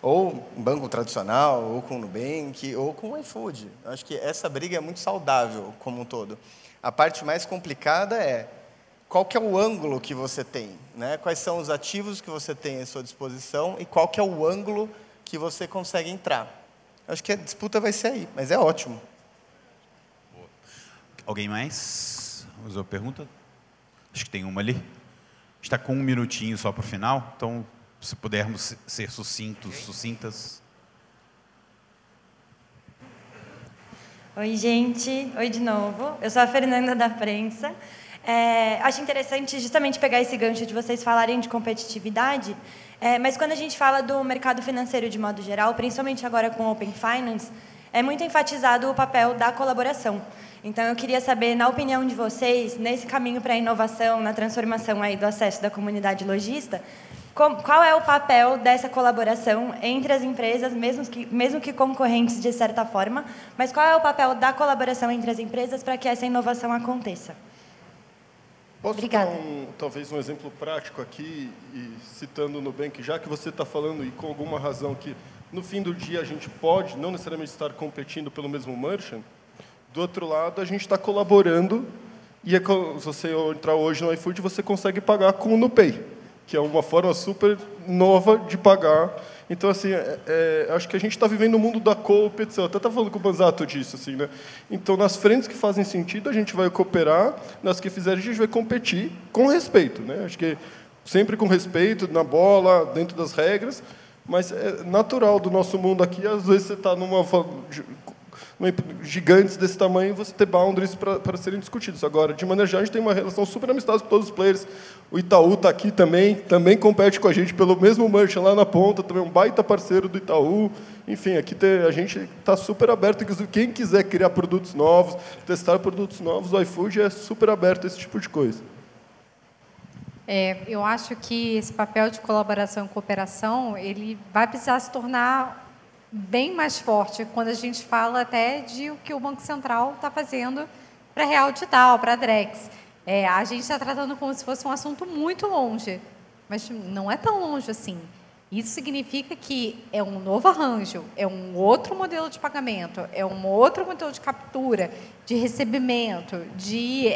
ou um banco tradicional, ou com o Nubank, ou com o iFood. Acho que essa briga é muito saudável como um todo. A parte mais complicada é qual que é o ângulo que você tem, né? Quais são os ativos que você tem à sua disposição e qual que é o ângulo que você consegue entrar. Acho que a disputa vai ser aí, mas é ótimo. Alguém mais? Usou pergunta? Acho que tem uma ali. Está com 1 minutinho só para o final, então, se pudermos ser sucintas. Oi, gente. Oi de novo. Eu sou a Fernanda da Prensa. Acho interessante justamente pegar esse gancho de vocês falarem de competitividade, mas quando a gente fala do mercado financeiro de modo geral, principalmente agora com o Open Finance, é muito enfatizado o papel da colaboração. Então, eu queria saber, na opinião de vocês, nesse caminho para a inovação, na transformação aí do acesso da comunidade lojista, qual é o papel dessa colaboração entre as empresas, mesmo que concorrentes de certa forma, mas qual é o papel da colaboração entre as empresas para que essa inovação aconteça? Posso Obrigada. dar talvez um exemplo prático aqui, e citando o Nubank, já que você está falando, e com alguma razão, que no fim do dia a gente pode não necessariamente estar competindo pelo mesmo merchant, do outro lado a gente está colaborando, e se você entrar hoje no iFood, você consegue pagar com o NuPay, que é uma forma super nova de pagar. Então, assim, acho que a gente está vivendo o mundo da competição. Eu até estava falando com o Banzato disso, assim, né? Então, nas frentes que fazem sentido, a gente vai cooperar, nas que fizerem, a gente vai competir com respeito, né? Acho que sempre com respeito, na bola, dentro das regras, mas é natural do nosso mundo aqui, às vezes você está gigantes desse tamanho, você ter boundaries para serem discutidos. Agora, de maneira geral, a gente tem uma relação super amistosa com todos os players. O Itaú está aqui também compete com a gente pelo mesmo merchant lá na ponta, também um baita parceiro do Itaú. Enfim, aqui a gente está super aberto. Quem quiser criar produtos novos, testar produtos novos, o iFood é super aberto a esse tipo de coisa. Eu acho que esse papel de colaboração e cooperação, ele vai precisar se tornar bem mais forte quando a gente fala até de o que o Banco Central está fazendo para a Real Digital, para a Drex. A gente está tratando como se fosse um assunto muito longe, mas não é tão longe assim. Isso significa que é um novo arranjo, é um outro modelo de pagamento, é um outro modelo de captura, de recebimento, de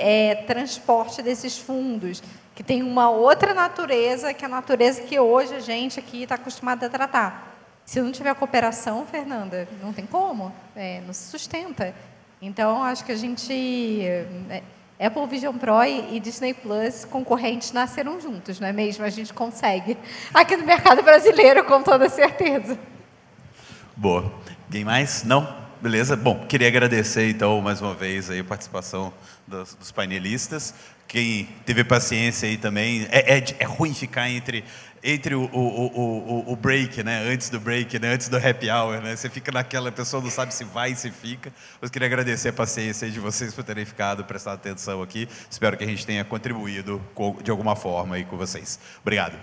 transporte desses fundos, que tem uma outra natureza, que é a natureza que hoje a gente aqui está acostumado a tratar. Se não tiver cooperação, Fernanda, não tem como, não se sustenta. Então, acho que a gente... Apple Vision Pro e Disney Plus, concorrentes, nasceram juntos, não é mesmo? A gente consegue. Aqui no mercado brasileiro, com toda certeza. Boa. Alguém mais? Não? Beleza. Bom, queria agradecer, então, mais uma vez aí, a participação dos painelistas. Quem teve paciência aí também. É ruim ficar entre o break, né? Antes do break, né? Antes do happy hour, né? Você fica naquela, a pessoa não sabe se vai, se fica. Mas queria agradecer a paciência de vocês por terem ficado, prestado atenção aqui. Espero que a gente tenha contribuído de alguma forma aí com vocês. Obrigado.